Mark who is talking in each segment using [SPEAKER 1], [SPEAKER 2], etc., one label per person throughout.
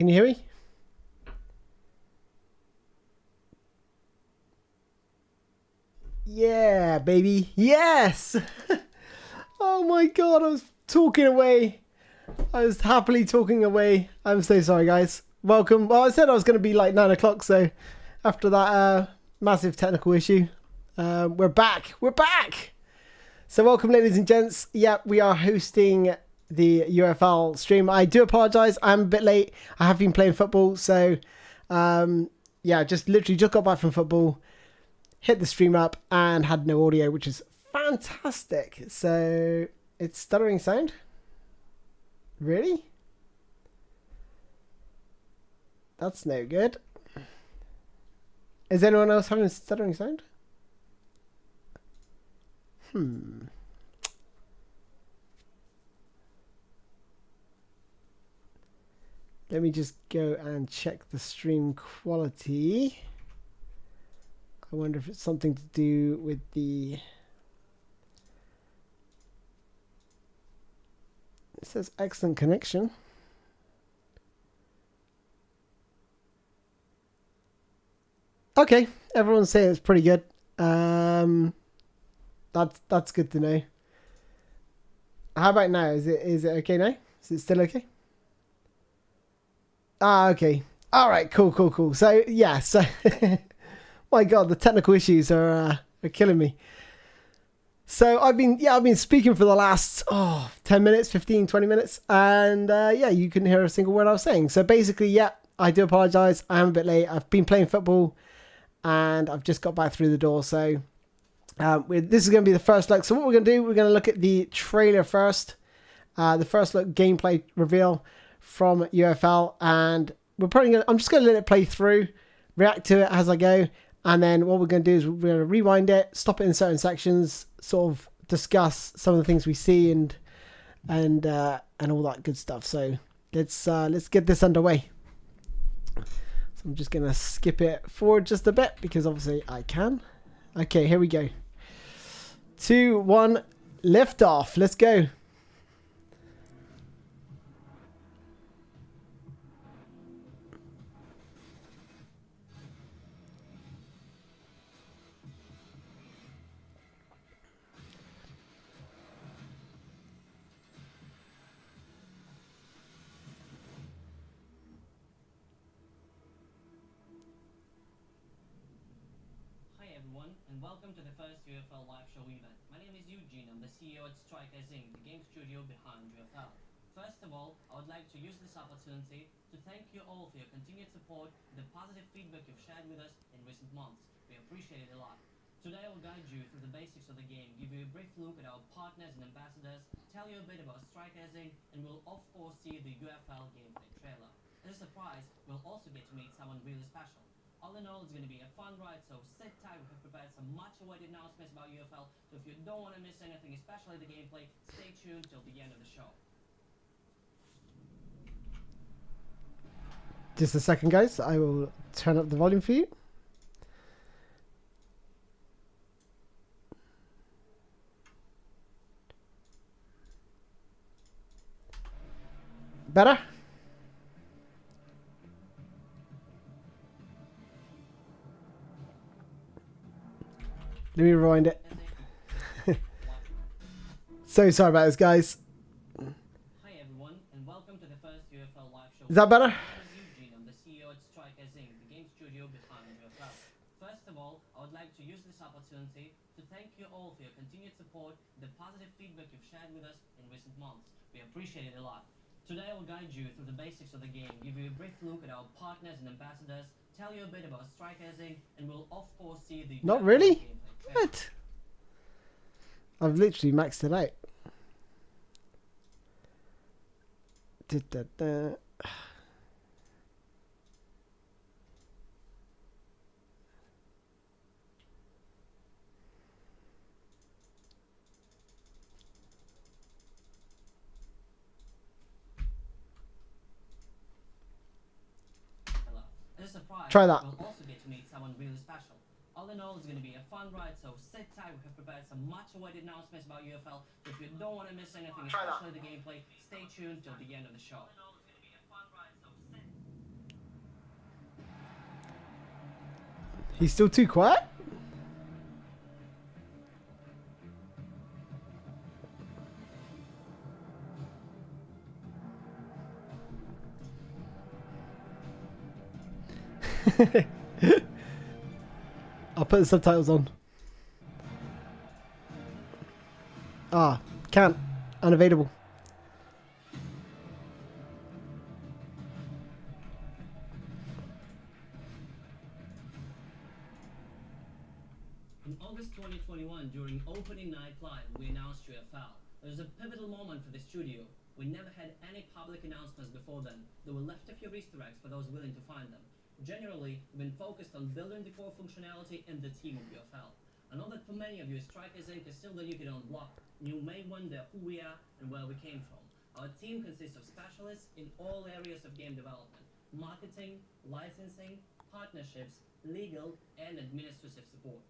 [SPEAKER 1] Can you hear me? Yeah, baby. Yes! Oh my god, I was talking away. I was happily talking away. I'm so sorry, guys. Welcome. Well, I said I was going to be like 9 o'clock, so after that massive technical issue, we're back. We're back! So welcome, ladies and gents. Yeah, we are hosting the UFL stream. I do apologise. I'm a bit late. I have been playing football, so yeah, just literally just got back from football, hit the stream up, and had no audio, which is fantastic. So it's stuttering sound. Really? That's no good. Is anyone else having stuttering sound? Let me just go and check the stream quality. I wonder if it's something to do with the... It says excellent connection. Okay, everyone's saying it's pretty good. That's good to know. How about now? Is it okay now? Is it still okay? Ah, okay. All right, cool. So yeah, so my God, the technical issues are killing me. So I've been speaking for the last 10 minutes, 15, 20 minutes, and yeah, you couldn't hear a single word I was saying. So basically, yeah, I do apologize. I am a bit late. I've been playing football and I've just got back through the door. So this is going to be the first look. So what we're going to do, we're going to look at the trailer first, the first look gameplay reveal from UFL, and I'm just going to let it play through, react to it as I go, and then what we're going to do is we're going to rewind it, stop it in certain sections, sort of discuss some of the things we see and all that good stuff. So let's get this underway. So I'm just going to skip it forward just a bit because obviously I can. Okay, here we go. 2, 1, lift off. Let's go.
[SPEAKER 2] Welcome to the first UFL live show event. My name is Eugene. I'm the CEO at Strikers Inc., the game studio behind UFL. First of all, I would like to use this opportunity to thank you all for your continued support and the positive feedback you've shared with us in recent months. We appreciate it a lot. Today I will guide you through the basics of the game, give you a brief look at our partners and ambassadors, tell you a bit about Strikers Inc., and we'll of course see the UFL gameplay trailer. As a surprise, we'll also get to meet someone really special. All in all, it's going to be a fun ride, so sit tight. We have prepared some much-awaited announcements about UFL, so if you don't want to miss anything, especially the gameplay, stay tuned till the end of the show.
[SPEAKER 1] Just a second, guys. I will turn up the volume for you. Better? Let me rewind it. So sorry about this, guys.
[SPEAKER 2] Hi everyone, and welcome to the first UFL live show.
[SPEAKER 1] Is that better?
[SPEAKER 2] I'm Eugene. I'm the CEO at Strikers Inc., the game studio behind UFL. First of all, I would like to use this opportunity to thank you all for your continued support and the positive feedback you've shared with us in recent months. We appreciate it a lot. Today I will guide you through the basics of the game, give you a brief look at our partners and ambassadors, tell you a bit about Strikers Inc., and we'll of course see the
[SPEAKER 1] Not really? What? I've literally maxed it out.
[SPEAKER 2] As a surprise,
[SPEAKER 1] Try that.
[SPEAKER 2] we'll also get to meet someone really special. All in all, it's going to be a fun ride, so sit tight. We have prepared some much-awaited announcements about UFL, so if you don't want to miss anything, especially the gameplay, stay tuned till the end of the show.
[SPEAKER 1] He's still too quiet? I'll put the subtitles on. Ah, can't. Unavailable.
[SPEAKER 2] In August 2021, during opening night live, we announced UFL. It was a pivotal moment for the studio. We never had any public announcements before then. There were left a few Easter eggs for those willing to find them. Generally, we've been focused on building the core functionality and the team of UFL. I know that for many of you, Strikers Inc. is still the new kid on the block, and you may wonder who we are and where we came from. Our team consists of specialists in all areas of game development: marketing, licensing, partnerships, legal, and administrative support.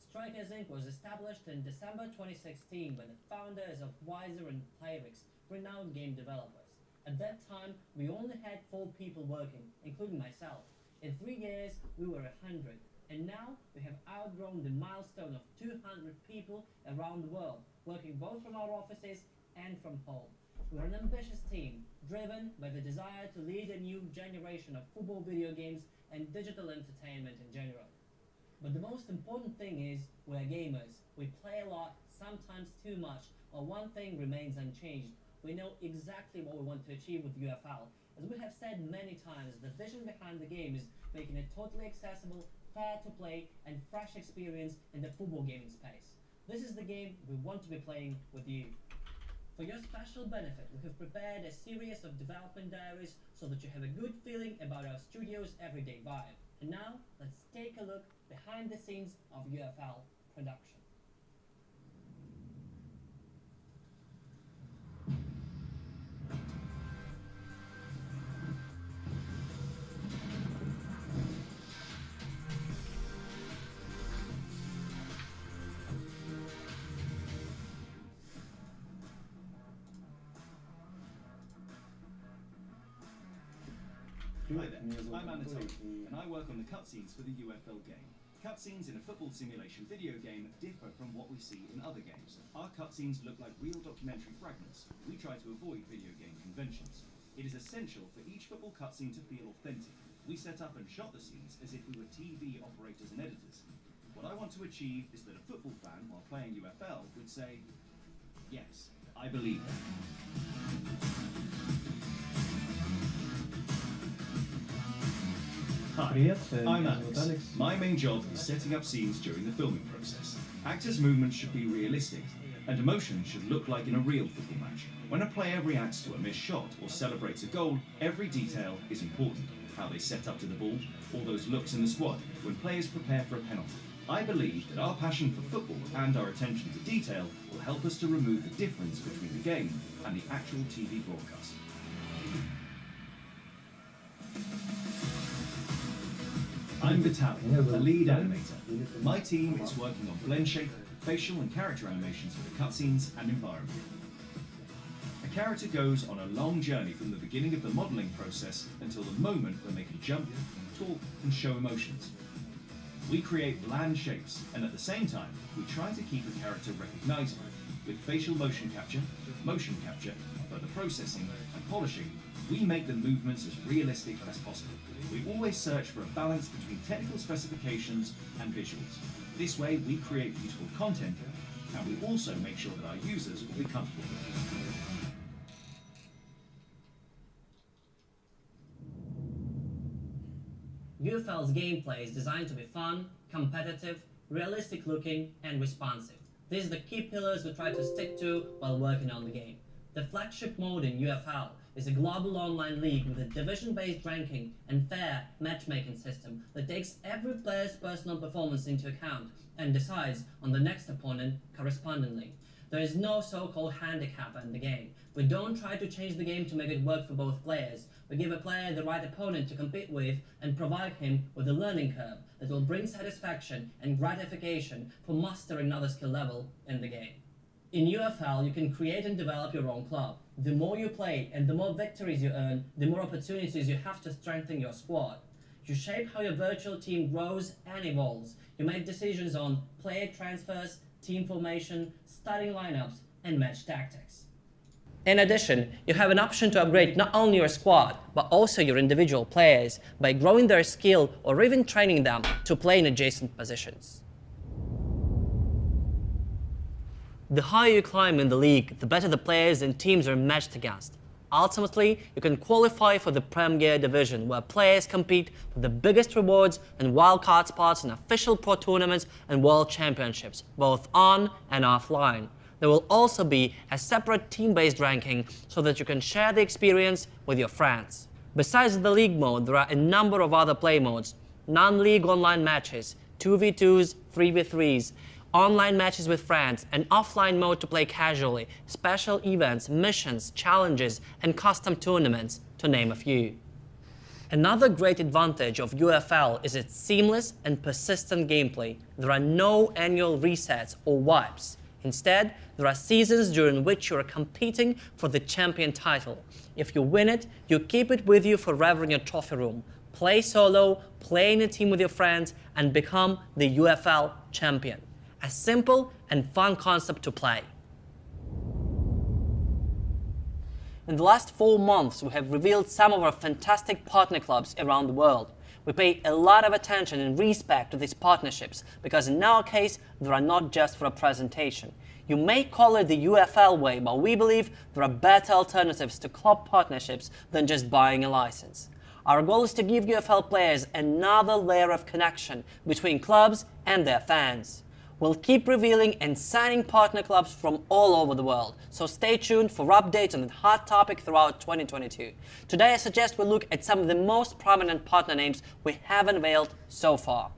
[SPEAKER 2] Strikers Inc. was established in December 2016 by the founders of Wiser and Pyrix, renowned game developers. At that time, we only had 4 people working, including myself. In 3 years, we were 100, and now we have outgrown the milestone of 200 people around the world, working both from our offices and from home. We're an ambitious team, driven by the desire to lead a new generation of football video games and digital entertainment in general. But the most important thing is, we're gamers. We play a lot, sometimes too much, or one thing remains unchanged. We know exactly what we want to achieve with UFL. As we have said many times, the vision behind the game is making it totally accessible, fair to play, and fresh experience in the football gaming space. This is the game we want to be playing with you. For your special benefit, we have prepared a series of development diaries so that you have a good feeling about our studio's everyday vibe. And now, let's take a look behind the scenes of UFL production.
[SPEAKER 3] Hi there, I'm Anatoly, and I work on the cutscenes for the UFL game. Cutscenes in a football simulation video game differ from what we see in other games. Our cutscenes look like real documentary fragments. We try to avoid video game conventions. It is essential for each football cutscene to feel authentic. We set up and shot the scenes as if we were TV operators and editors. What I want to achieve is that a football fan, while playing UFL, would say, "Yes, I believe that." Hi, I'm Alex. My main job is setting up scenes during the filming process. Actors' movements should be realistic, and emotion should look like in a real football match. When a player reacts to a missed shot or celebrates a goal, every detail is important. How they set up to the ball, all those looks in the squad, when players prepare for a penalty. I believe that our passion for football and our attention to detail will help us to remove the difference between the game and the actual TV broadcast. I'm Vitaly, the lead animator. My team is working on blend shape, facial and character animations for the cutscenes and environment. A character goes on a long journey from the beginning of the modeling process until the moment when they can jump, talk, and show emotions. We create bland shapes, and at the same time, we try to keep a character recognizable. With facial motion capture, further processing, and polishing, we make the movements as realistic as possible. We always search for a balance between technical specifications and visuals. This way, we create beautiful content, and we also make sure that our users will be comfortable with it.
[SPEAKER 2] UFL's gameplay is designed to be fun, competitive, realistic looking, and responsive. These are the key pillars we try to stick to while working on the game. The flagship mode in UFL is a global online league with a division-based ranking and fair matchmaking system that takes every player's personal performance into account and decides on the next opponent correspondingly. There is no so-called handicap in the game. We don't try to change the game to make it work for both players. We give a player the right opponent to compete with and provide him with a learning curve that will bring satisfaction and gratification for mastering another skill level in the game. In UFL, you can create and develop your own club. The more you play and the more victories you earn, the more opportunities you have to strengthen your squad. You shape how your virtual team grows and evolves. You make decisions on player transfers, team formation, starting lineups, and match tactics. In addition, you have an option to upgrade not only your squad, but also your individual players by growing their skill or even training them to play in adjacent positions. The higher you climb in the league, the better the players and teams are matched against. Ultimately, you can qualify for the Premier Division, where players compete for the biggest rewards and wildcard spots in official pro tournaments and world championships, both on and offline. There will also be a separate team-based ranking so that you can share the experience with your friends. Besides the league mode, there are a number of other play modes: non-league online matches, 2v2s, 3v3s, online matches with friends, and offline mode to play casually, special events, missions, challenges, and custom tournaments, to name a few. Another great advantage of UFL is its seamless and persistent gameplay. There are no annual resets or wipes. Instead, there are seasons during which you are competing for the champion title. If you win it, you keep it with you forever in your trophy room. Play solo, play in a team with your friends, and become the UFL champion. A simple and fun concept to play. In the last 4 months, we have revealed some of our fantastic partner clubs around the world. We pay a lot of attention and respect to these partnerships because in our case, they are not just for a presentation. You may call it the UFL way, but we believe there are better alternatives to club partnerships than just buying a license. Our goal is to give UFL players another layer of connection between clubs and their fans. We'll keep revealing and signing partner clubs from all over the world, so stay tuned for updates on the hot topic throughout 2022. Today I suggest we look at some of the most prominent partner names we have unveiled so far.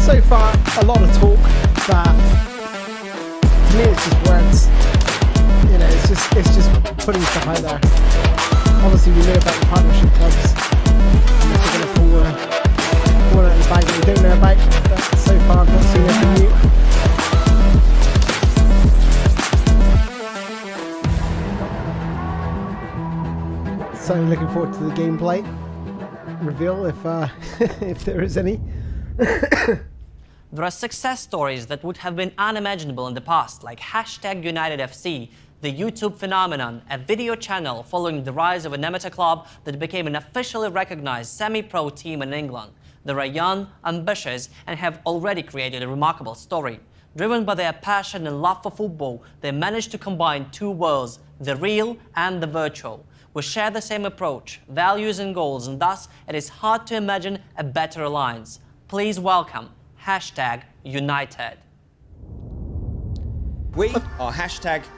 [SPEAKER 1] So far, a lot of talk, but to me it's just words. You know, it's just putting stuff out there. Obviously, we know about the partnership clubs. And if we're going to pull one out of the bag that we don't know about, but so far I've not seen anything new. So looking forward to the gameplay reveal if there is any.
[SPEAKER 2] There are success stories that would have been unimaginable in the past, like #UnitedFC, the YouTube phenomenon, a video channel following the rise of an amateur club that became an officially recognized semi-pro team in England. They are young, ambitious, and have already created a remarkable story. Driven by their passion and love for football, they managed to combine two worlds, the real and the virtual. We share the same approach, values and goals, and thus it is hard to imagine a better alliance. Please welcome #United.
[SPEAKER 4] We are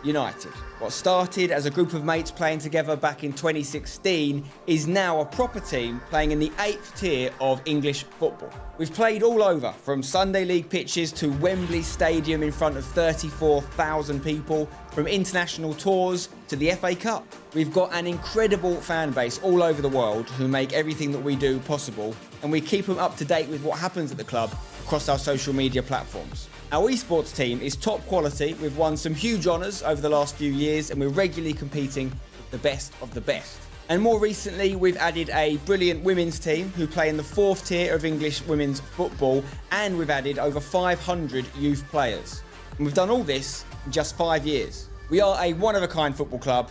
[SPEAKER 4] #United. What started as a group of mates playing together back in 2016 is now a proper team playing in the 8th tier of English football. We've played all over, from Sunday League pitches to Wembley Stadium in front of 34,000 people, from international tours to the FA Cup. We've got an incredible fan base all over the world who make everything that we do possible, and we keep them up to date with what happens at the club across our social media platforms. Our esports team is top quality. We've won some huge honours over the last few years, and we're regularly competing with the best of the best. And more recently, we've added a brilliant women's team who play in the 4th tier of English women's football, and we've added over 500 youth players. And we've done all this in just 5 years. We are a one-of-a-kind football club.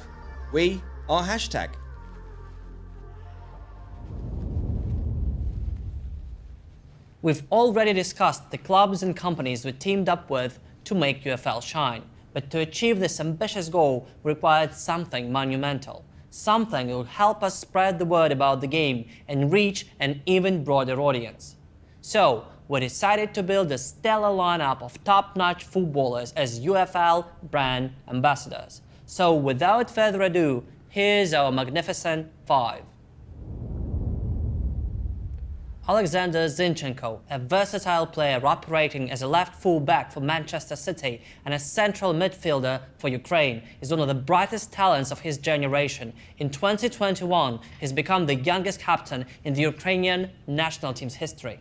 [SPEAKER 4] We are #.
[SPEAKER 2] We've already discussed the clubs and companies we teamed up with to make UFL shine. But to achieve this ambitious goal required something monumental. Something that will help us spread the word about the game and reach an even broader audience. So, we decided to build a stellar lineup of top-notch footballers as UFL brand ambassadors. So, without further ado, here's our magnificent 5. Alexander Zinchenko, a versatile player operating as a left full-back for Manchester City and a central midfielder for Ukraine, is one of the brightest talents of his generation. In 2021, he's become the youngest captain in the Ukrainian national team's history.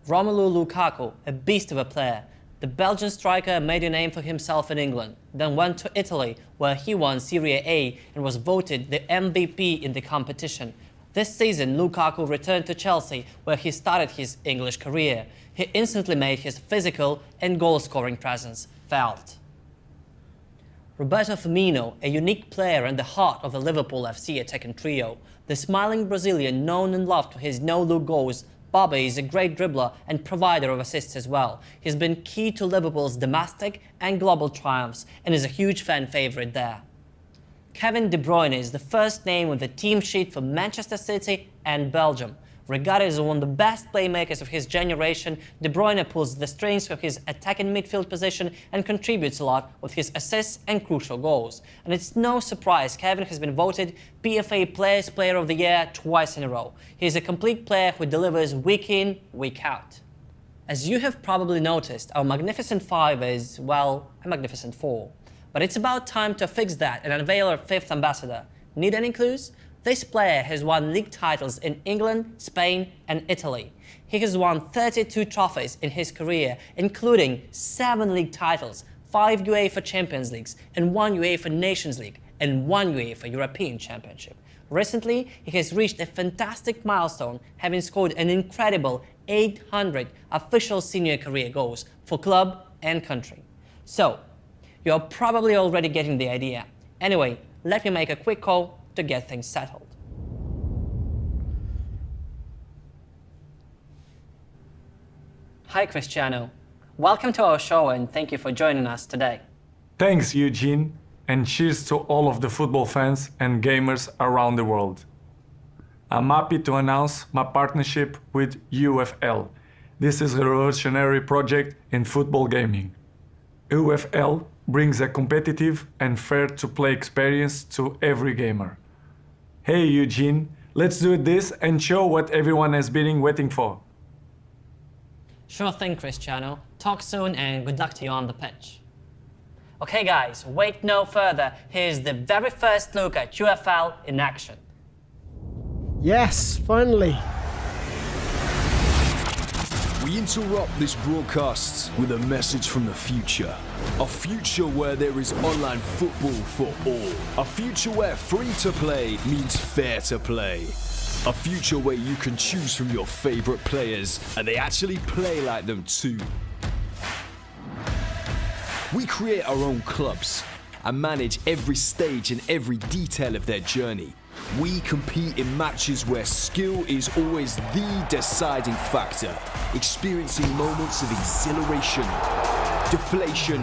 [SPEAKER 2] Romelu Lukaku, a beast of a player. The Belgian striker made a name for himself in England, then went to Italy, where he won Serie A and was voted the MVP in the competition. This season, Lukaku returned to Chelsea, where he started his English career. He instantly made his physical and goal-scoring presence felt. Roberto Firmino, a unique player and the heart of the Liverpool FC attacking trio. The smiling Brazilian, known and loved for his no-look goals, Bobby is a great dribbler and provider of assists as well. He's been key to Liverpool's domestic and global triumphs and is a huge fan favourite there. Kevin De Bruyne is the first name on the team sheet for Manchester City and Belgium. Regarded as one of the best playmakers of his generation, De Bruyne pulls the strings for his attacking midfield position and contributes a lot with his assists and crucial goals. And it's no surprise Kevin has been voted PFA Players Player of the Year twice in a row. He's a complete player who delivers week in, week out. As you have probably noticed, our Magnificent Five is, well, a Magnificent Four. But it's about time to fix that and unveil our fifth ambassador. Need any clues? This player has won league titles in England, Spain and Italy. He has won 32 trophies in his career, including 7 league titles, 5 UEFA Champions Leagues and 1 UEFA Nations League and 1 UEFA European Championship. Recently, he has reached a fantastic milestone, having scored an incredible 800 official senior career goals for club and country. So, you're probably already getting the idea. Anyway, let me make a quick call to get things settled. Hi Cristiano, welcome to our show and thank you for joining us today.
[SPEAKER 5] Thanks, Eugene, and cheers to all of the football fans and gamers around the world. I'm happy to announce my partnership with UFL. This is a revolutionary project in football gaming. UFL brings a competitive and fair-to-play experience to every gamer. Hey Eugene, let's do this and show what everyone has been waiting for.
[SPEAKER 2] Sure thing, Cristiano. Talk soon and good luck to you on the pitch. Okay guys, wait no further. Here's the very first look at UFL in action.
[SPEAKER 1] Yes, finally.
[SPEAKER 6] We interrupt this broadcast with a message from the future. A future where there is online football for all. A future where free to play means fair to play. A future where you can choose from your favorite players and they actually play like them too. We create our own clubs and manage every stage and every detail of their journey. We compete in matches where skill is always the deciding factor, experiencing moments of exhilaration, deflation,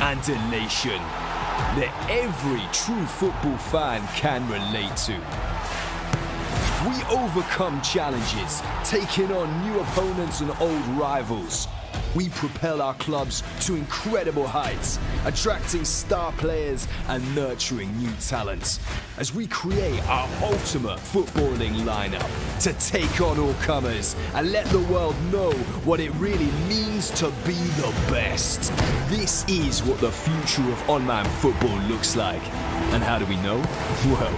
[SPEAKER 6] and elation that every true football fan can relate to. We overcome challenges, taking on new opponents and old rivals. We propel our clubs to incredible heights, attracting star players and nurturing new talents as we create our ultimate footballing lineup to take on all comers and let the world know what it really means to be the best. This is what the future of online football looks like. And how do we know? Well,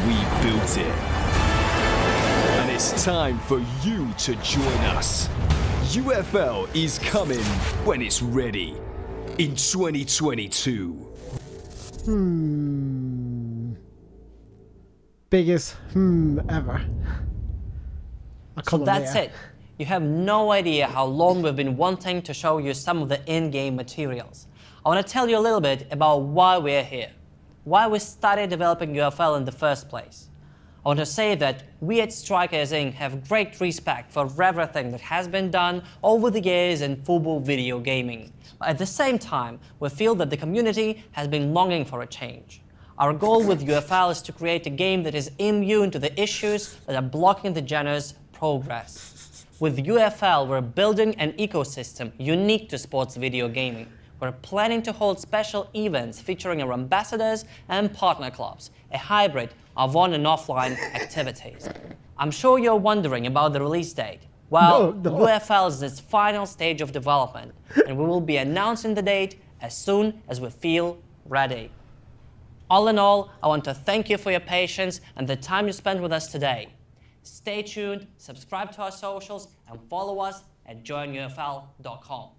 [SPEAKER 6] we built it. And it's time for you to join us. UFL is coming when it's ready in 2022.
[SPEAKER 1] Biggest ever.
[SPEAKER 2] So that's it. You have no idea how long we've been wanting to show you some of the in-game materials. I want to tell you a little bit about why we're here, why we started developing UFL in the first place. I want to say that we at Strikers Inc. have great respect for everything that has been done over the years in football video gaming. But at the same time, we feel that the community has been longing for a change. Our goal with UFL is to create a game that is immune to the issues that are blocking the genre's progress. With UFL, we're building an ecosystem unique to sports video gaming. We're planning to hold special events featuring our ambassadors and partner clubs, a hybrid of on and offline activities. I'm sure you're wondering about the release date. Well,
[SPEAKER 1] No.
[SPEAKER 2] UFL is its final stage of development, and we will be announcing the date as soon as we feel ready. All in all, I want to thank you for your patience and the time you spent with us today. Stay tuned, subscribe to our socials, and follow us at joinufl.com.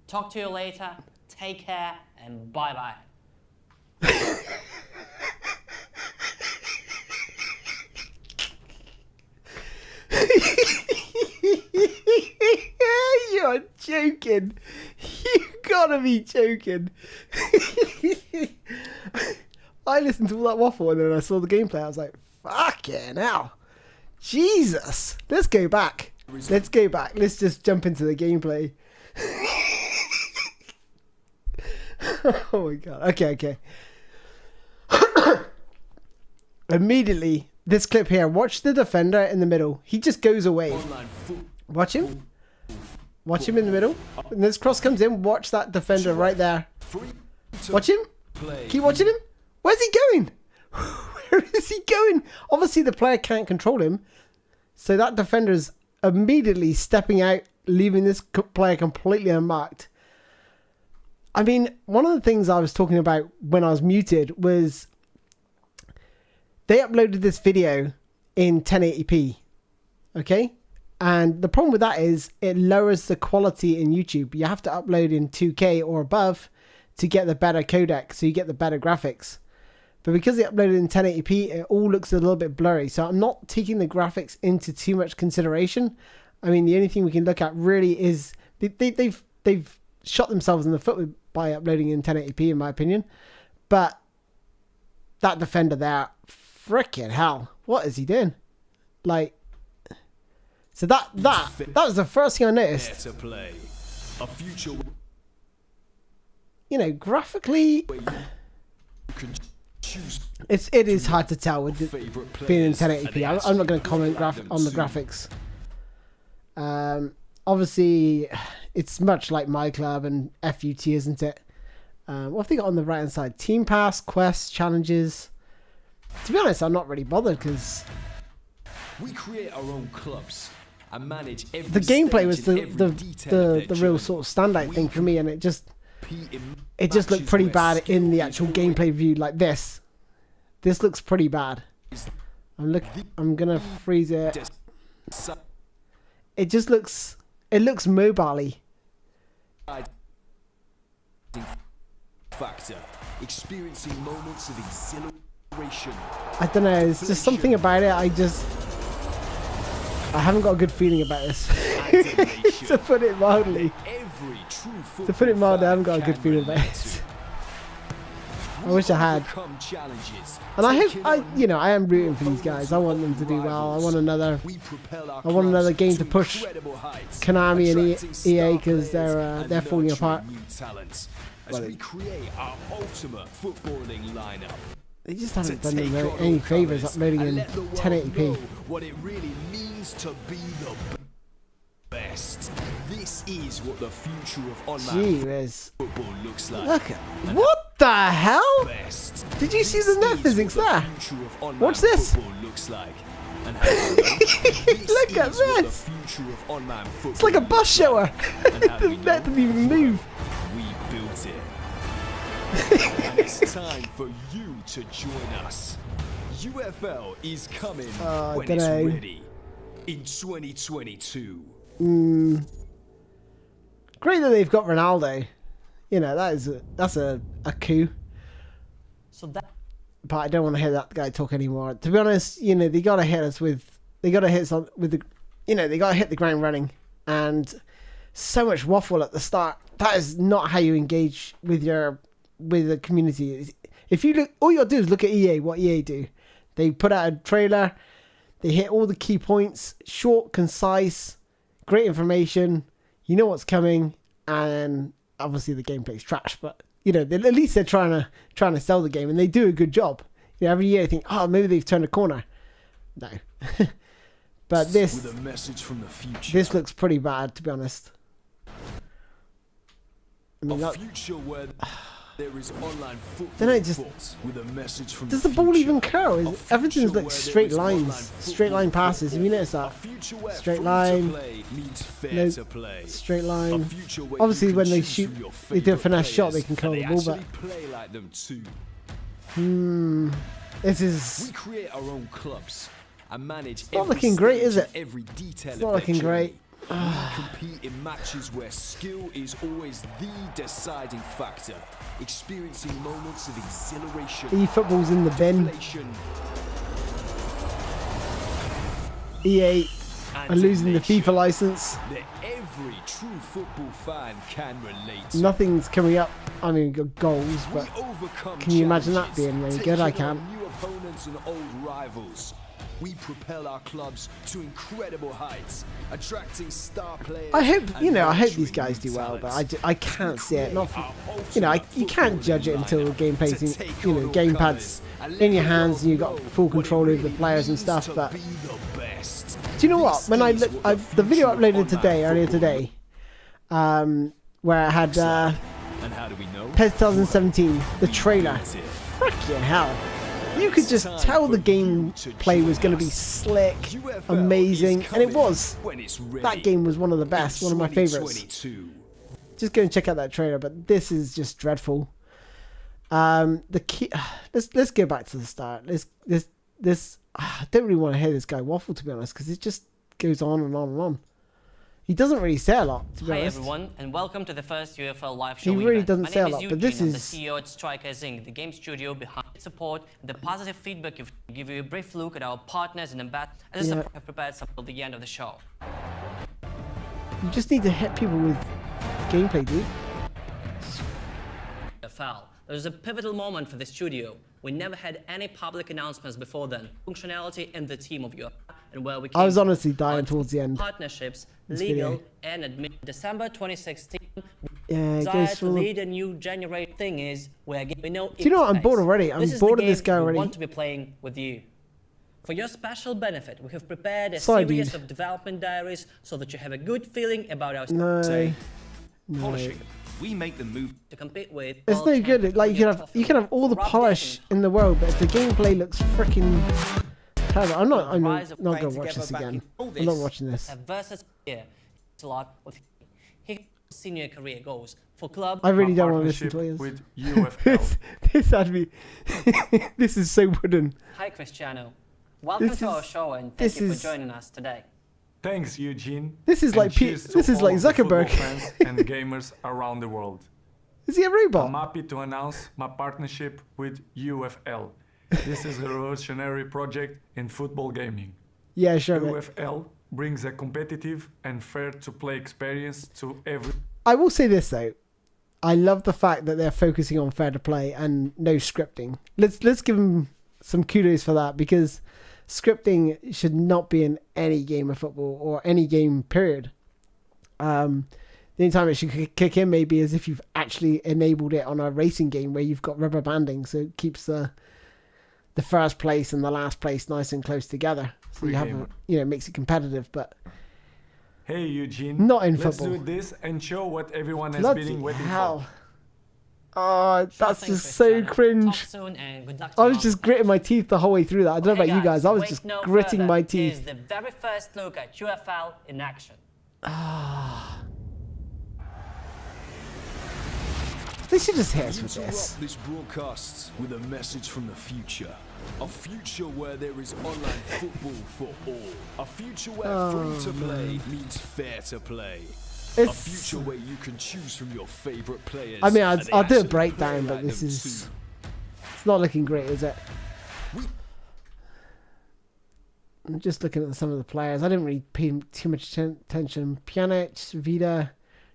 [SPEAKER 2] Talk to you later, take care, and bye-bye.
[SPEAKER 1] You're joking. You gotta be joking. I listened to all that waffle and then I saw the gameplay. I was like, fucking hell. Jesus. Let's go back. Let's go back. Let's just jump into the gameplay. Oh my god. Okay. Immediately, this clip here. Watch the defender in the middle. He just goes away. Watch him. Watch him in the middle. When this cross comes in, watch that defender right there. Watch him. Keep watching him. Where's he going? Where is he going? Obviously, the player can't control him. So that defender's immediately stepping out, leaving this player completely unmarked. I mean, one of the things I was talking about when I was muted was they uploaded this video in 1080p. Okay? And the problem with that is it lowers the quality in YouTube. You have to upload in 2K or above to get the better codec, so you get the better graphics. But because they uploaded in 1080p, it all looks a little bit blurry. So I'm not taking the graphics into too much consideration. I mean, the only thing we can look at really is they've shot themselves in the foot by uploading in 1080p, in my opinion. But that defender there, frickin' hell, what is he doing? Like, so that was the first thing I noticed. You know, graphically, it is hard to tell with it being in 1080p. I'm not going to comment on the graphics. Obviously, it's much like My Club and FUT, isn't it? What have they got on the right hand side? Team Pass, quests, challenges. To be honest, I'm not really bothered because
[SPEAKER 6] we create our own clubs and manage every
[SPEAKER 1] the gameplay was
[SPEAKER 6] stage in every detail of
[SPEAKER 1] the
[SPEAKER 6] their
[SPEAKER 1] real
[SPEAKER 6] journey.
[SPEAKER 1] sort of standout thing for me, and it just looked
[SPEAKER 6] matches
[SPEAKER 1] pretty
[SPEAKER 6] where
[SPEAKER 1] bad in the
[SPEAKER 6] skill
[SPEAKER 1] actual
[SPEAKER 6] is
[SPEAKER 1] gameplay view. Like this looks pretty bad. I'm gonna freeze it. It just looks mobile-y.
[SPEAKER 6] Factor, experiencing moments of exhilaration.
[SPEAKER 1] I don't know, it's just something about it. I haven't got a good feeling about this. To put it mildly. To put it mildly, I haven't got a good feeling about it. I wish I had. And I hope, I am rooting for these guys. I want them to do well. I want another game to push Konami and EA because they're falling apart.
[SPEAKER 6] As we create our ultimate footballing lineup.
[SPEAKER 1] They just haven't done them any favours uploading in 1080p.
[SPEAKER 6] What it really means to be the best. This is what the future of online football looks like.
[SPEAKER 1] Look at what the hell? Did you see the net physics there? Watch this.
[SPEAKER 6] And
[SPEAKER 1] look at this. It's like a bus shower. The net didn't even move.
[SPEAKER 6] We built it. And it's time for you to join us. UFL is coming when it's ready in 2022.
[SPEAKER 1] Great that they've got Ronaldo. You know, that's a coup.
[SPEAKER 2] So that.
[SPEAKER 1] But I don't want to hear that guy talk anymore. To be honest, they gotta hit us with. They gotta hit us with the. They gotta hit the ground running, and so much waffle at the start. That is not how you engage with the community. If you look, all you gotta do is look at EA. What EA do? They put out a trailer. They hit all the key points, short, concise, great information. You know what's coming, and obviously the gameplay's trash. But at least they're trying to sell the game, and they do a good job. Every year I think, maybe they've turned a corner. No, but this
[SPEAKER 6] with a message from the future.
[SPEAKER 1] This looks pretty bad, to be honest. I mean,
[SPEAKER 6] a future where There is online
[SPEAKER 1] Then it just
[SPEAKER 6] football with a message from
[SPEAKER 1] does the ball even curl?
[SPEAKER 6] A
[SPEAKER 1] Everything's
[SPEAKER 6] future
[SPEAKER 1] like
[SPEAKER 6] where
[SPEAKER 1] straight
[SPEAKER 6] there is online
[SPEAKER 1] lines,
[SPEAKER 6] football
[SPEAKER 1] straight line
[SPEAKER 6] for
[SPEAKER 1] passes. Have you
[SPEAKER 6] all.
[SPEAKER 1] noticed
[SPEAKER 6] A
[SPEAKER 1] that?
[SPEAKER 6] future where
[SPEAKER 1] Straight
[SPEAKER 6] free
[SPEAKER 1] line.
[SPEAKER 6] to play means fair
[SPEAKER 1] No,
[SPEAKER 6] to play.
[SPEAKER 1] straight
[SPEAKER 6] A
[SPEAKER 1] line.
[SPEAKER 6] future where
[SPEAKER 1] Obviously,
[SPEAKER 6] you can
[SPEAKER 1] when they
[SPEAKER 6] choose
[SPEAKER 1] shoot,
[SPEAKER 6] from your
[SPEAKER 1] they do a
[SPEAKER 6] favourite
[SPEAKER 1] finesse shot, they
[SPEAKER 6] players,
[SPEAKER 1] can curl
[SPEAKER 6] and
[SPEAKER 1] the
[SPEAKER 6] they
[SPEAKER 1] ball. But
[SPEAKER 6] actually play like them too.
[SPEAKER 1] this
[SPEAKER 6] We
[SPEAKER 1] is
[SPEAKER 6] create our own clubs and manage
[SPEAKER 1] not
[SPEAKER 6] every
[SPEAKER 1] looking great, is
[SPEAKER 6] stage
[SPEAKER 1] it?
[SPEAKER 6] and every detail
[SPEAKER 1] It's
[SPEAKER 6] of
[SPEAKER 1] not
[SPEAKER 6] their
[SPEAKER 1] looking
[SPEAKER 6] journey.
[SPEAKER 1] great.
[SPEAKER 6] We compete in matches where skill is always the deciding factor, experiencing moments of exhilaration,
[SPEAKER 1] eFootball's in the bin.
[SPEAKER 6] deflation,
[SPEAKER 1] EA are losing the
[SPEAKER 6] indignation
[SPEAKER 1] FIFA license.
[SPEAKER 6] that every true football fan can relate to.
[SPEAKER 1] Nothing's coming up. I mean, got goals,
[SPEAKER 6] We
[SPEAKER 1] but
[SPEAKER 6] overcome
[SPEAKER 1] can you imagine that
[SPEAKER 6] challenges,
[SPEAKER 1] being any good? I
[SPEAKER 6] taking on
[SPEAKER 1] can't.
[SPEAKER 6] New opponents and old rivals. We propel our clubs to incredible heights, attracting star players.
[SPEAKER 1] I hope
[SPEAKER 6] and
[SPEAKER 1] I hope
[SPEAKER 6] nurturing
[SPEAKER 1] these guys do
[SPEAKER 6] new
[SPEAKER 1] well, but
[SPEAKER 6] talents.
[SPEAKER 1] I can't see it. Not
[SPEAKER 6] Our
[SPEAKER 1] from,
[SPEAKER 6] ultimate
[SPEAKER 1] you can't judge it until the
[SPEAKER 6] footballing
[SPEAKER 1] gameplay's
[SPEAKER 6] to
[SPEAKER 1] in,
[SPEAKER 6] take
[SPEAKER 1] you
[SPEAKER 6] on
[SPEAKER 1] know,
[SPEAKER 6] all
[SPEAKER 1] gamepad's
[SPEAKER 6] colours and
[SPEAKER 1] in your
[SPEAKER 6] let the
[SPEAKER 1] hands
[SPEAKER 6] world
[SPEAKER 1] and you've got
[SPEAKER 6] know
[SPEAKER 1] full
[SPEAKER 6] what it
[SPEAKER 1] control over the
[SPEAKER 6] really
[SPEAKER 1] players and
[SPEAKER 6] means
[SPEAKER 1] stuff.
[SPEAKER 6] to
[SPEAKER 1] But
[SPEAKER 6] be the best.
[SPEAKER 1] do you know what?
[SPEAKER 6] This
[SPEAKER 1] When I
[SPEAKER 6] is
[SPEAKER 1] look,
[SPEAKER 6] what the
[SPEAKER 1] the video
[SPEAKER 6] future of
[SPEAKER 1] uploaded
[SPEAKER 6] online
[SPEAKER 1] today, earlier
[SPEAKER 6] football
[SPEAKER 1] today, where I had
[SPEAKER 6] And how do we know?
[SPEAKER 1] PES 2017, the trailer. Freaking hell. You could just tell the gameplay was going to be slick, amazing, and it was. That game was one of the best, one of my favorites. Just go and check out that trailer, but this is just dreadful. The key. Let's go back to the start. I don't really want to hear this guy waffle, to be honest, because it just goes on and on and on. He doesn't really say a lot, to be
[SPEAKER 2] Hi
[SPEAKER 1] honest.
[SPEAKER 2] everyone, and welcome to the first UFL live show
[SPEAKER 1] He really
[SPEAKER 2] event.
[SPEAKER 1] doesn't
[SPEAKER 2] My
[SPEAKER 1] say a
[SPEAKER 2] name
[SPEAKER 1] lot,
[SPEAKER 2] is
[SPEAKER 1] but this
[SPEAKER 2] Eugene. I'm
[SPEAKER 1] is-
[SPEAKER 2] the CEO at Strikers Inc., the game studio behind support and the positive feedback you've give you a brief look at our partners and ambassadors. And
[SPEAKER 1] Yeah.
[SPEAKER 2] I've prepared some till the end of the show.
[SPEAKER 1] You just need to hit people with gameplay, dude.
[SPEAKER 2] UFL. There was a pivotal moment for the studio. We never had any public announcements before then. Functionality and the team of UFL and where we came
[SPEAKER 1] I was
[SPEAKER 2] from.
[SPEAKER 1] honestly dying
[SPEAKER 2] On
[SPEAKER 1] towards the end.
[SPEAKER 2] Partnerships,
[SPEAKER 1] This
[SPEAKER 2] legal
[SPEAKER 1] video.
[SPEAKER 2] and admin. December 2016.
[SPEAKER 1] Yeah, it
[SPEAKER 2] Desire
[SPEAKER 1] goes
[SPEAKER 2] to
[SPEAKER 1] through.
[SPEAKER 2] lead a new generation thing is where we know.
[SPEAKER 1] Do you know what? I'm
[SPEAKER 2] it's
[SPEAKER 1] bored
[SPEAKER 2] space.
[SPEAKER 1] already. I'm
[SPEAKER 2] This is
[SPEAKER 1] bored
[SPEAKER 2] the
[SPEAKER 1] of this
[SPEAKER 2] game
[SPEAKER 1] guy
[SPEAKER 2] we
[SPEAKER 1] already.
[SPEAKER 2] want to be playing with you. For your special benefit, we have prepared a
[SPEAKER 1] Sorry,
[SPEAKER 2] series
[SPEAKER 1] dude.
[SPEAKER 2] of development diaries so that you have a good feeling about our
[SPEAKER 1] No.
[SPEAKER 3] Polishing. We make them move.
[SPEAKER 2] to compete with.
[SPEAKER 1] It's
[SPEAKER 2] world
[SPEAKER 1] no good.
[SPEAKER 2] champions
[SPEAKER 1] Like you
[SPEAKER 2] William
[SPEAKER 1] can have all the
[SPEAKER 2] Rob
[SPEAKER 1] polish
[SPEAKER 2] Denton,
[SPEAKER 1] in the world, but if the gameplay looks freaking terrible, I'm not
[SPEAKER 2] Rise of
[SPEAKER 1] going to
[SPEAKER 4] playing
[SPEAKER 1] watch
[SPEAKER 4] together
[SPEAKER 1] this
[SPEAKER 4] back
[SPEAKER 1] again.
[SPEAKER 4] in all
[SPEAKER 1] I'm not
[SPEAKER 4] this.
[SPEAKER 1] watching this.
[SPEAKER 2] a versus year slot with his senior career goals for club.
[SPEAKER 1] I really
[SPEAKER 5] My
[SPEAKER 1] don't want to listen
[SPEAKER 5] partnership
[SPEAKER 1] to it.
[SPEAKER 5] with UFL.
[SPEAKER 1] This had me. This is so wooden.
[SPEAKER 2] Hi Cristiano, welcome
[SPEAKER 1] This
[SPEAKER 2] to our
[SPEAKER 1] is-
[SPEAKER 2] show and thank
[SPEAKER 1] this
[SPEAKER 2] you for
[SPEAKER 1] is-
[SPEAKER 2] joining us today.
[SPEAKER 5] Thanks, Eugene.
[SPEAKER 1] This is
[SPEAKER 5] and
[SPEAKER 1] like
[SPEAKER 5] cheers to
[SPEAKER 1] this is
[SPEAKER 5] all
[SPEAKER 1] like
[SPEAKER 5] of the football
[SPEAKER 1] Zuckerberg.
[SPEAKER 5] fans and gamers around the world.
[SPEAKER 1] Is he a
[SPEAKER 5] I'm
[SPEAKER 1] robot?
[SPEAKER 5] happy to announce my partnership with UFL. This is a revolutionary project in football gaming.
[SPEAKER 1] Yeah, sure. Mate.
[SPEAKER 5] UFL brings a competitive and fair-to-play experience to every
[SPEAKER 1] I will say this though. I love the fact that they're focusing on fair to play and no scripting. Let's give them some kudos for that, because scripting should not be in any game of football or any game period. The only time it should kick in maybe is if you've actually enabled it on a racing game where you've got rubber banding, so it keeps the first place and the last place nice and close together. So you have makes it competitive, but
[SPEAKER 5] Hey Eugene,
[SPEAKER 1] Not in
[SPEAKER 5] let's
[SPEAKER 1] football.
[SPEAKER 5] do this and show what everyone has
[SPEAKER 1] bloody
[SPEAKER 5] been waiting
[SPEAKER 1] hell.
[SPEAKER 5] for.
[SPEAKER 1] Oh, that's
[SPEAKER 2] Thanks,
[SPEAKER 1] just so
[SPEAKER 2] Cristiano.
[SPEAKER 1] cringe.
[SPEAKER 2] Talk soon and good luck
[SPEAKER 1] I was
[SPEAKER 2] tomorrow.
[SPEAKER 1] just gritting my teeth the whole way through that. I don't know
[SPEAKER 2] Hey
[SPEAKER 1] about you guys. I was
[SPEAKER 2] wait
[SPEAKER 1] just
[SPEAKER 2] no
[SPEAKER 1] gritting
[SPEAKER 2] further.
[SPEAKER 1] my
[SPEAKER 2] Here's
[SPEAKER 1] teeth.
[SPEAKER 2] the very first look at UFL in action.
[SPEAKER 1] They should just hit us
[SPEAKER 6] We
[SPEAKER 1] with
[SPEAKER 6] interrupt
[SPEAKER 1] this.
[SPEAKER 6] this broadcast with a message from the future. A future where there is online football for all. A future where free to play means fair to play. A
[SPEAKER 1] It's,
[SPEAKER 6] future where you can choose from your favorite players.
[SPEAKER 1] I mean,
[SPEAKER 6] and they
[SPEAKER 1] I'll do a
[SPEAKER 6] actually
[SPEAKER 1] breakdown,
[SPEAKER 6] play
[SPEAKER 1] but
[SPEAKER 6] like
[SPEAKER 1] this
[SPEAKER 6] them
[SPEAKER 1] is
[SPEAKER 6] too.
[SPEAKER 1] it's not looking great, is it?
[SPEAKER 6] We-
[SPEAKER 1] I'm just looking at some of the players. I didn't really pay too much attention. Pjanic, Vida,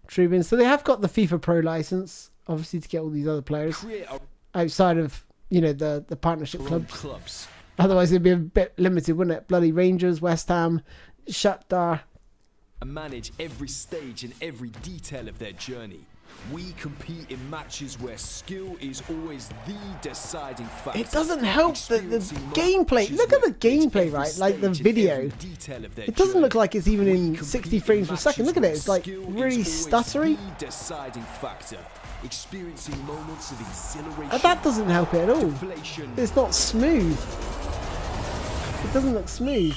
[SPEAKER 1] Trubin. So they have got the FIFA Pro license, obviously, to get all these other players
[SPEAKER 6] create our
[SPEAKER 1] outside of the partnership
[SPEAKER 6] own
[SPEAKER 1] clubs.
[SPEAKER 6] clubs.
[SPEAKER 1] Otherwise, it'd be a bit limited, wouldn't it? Bloody Rangers, West Ham, Shakhtar.
[SPEAKER 6] And manage every stage and every detail of their journey. We compete in matches where skill is always the deciding factor.
[SPEAKER 1] It doesn't help that the
[SPEAKER 6] Experiencing
[SPEAKER 1] gameplay.
[SPEAKER 6] matches
[SPEAKER 1] Look at the
[SPEAKER 6] where it's
[SPEAKER 1] gameplay,
[SPEAKER 6] every
[SPEAKER 1] right? Like the
[SPEAKER 6] stage and
[SPEAKER 1] video.
[SPEAKER 6] every detail of their
[SPEAKER 1] It doesn't look
[SPEAKER 6] journey.
[SPEAKER 1] like it's even
[SPEAKER 6] We
[SPEAKER 1] in
[SPEAKER 6] compete
[SPEAKER 1] 60 frames per second.
[SPEAKER 6] matches
[SPEAKER 1] Look at it. It's
[SPEAKER 6] where
[SPEAKER 1] like
[SPEAKER 6] skill is
[SPEAKER 1] really
[SPEAKER 6] always
[SPEAKER 1] stuttery.
[SPEAKER 6] the deciding factor. experiencing moments of exhilaration.
[SPEAKER 1] And that doesn't help it at all.
[SPEAKER 6] Deflation.
[SPEAKER 1] It's not smooth. It doesn't look smooth.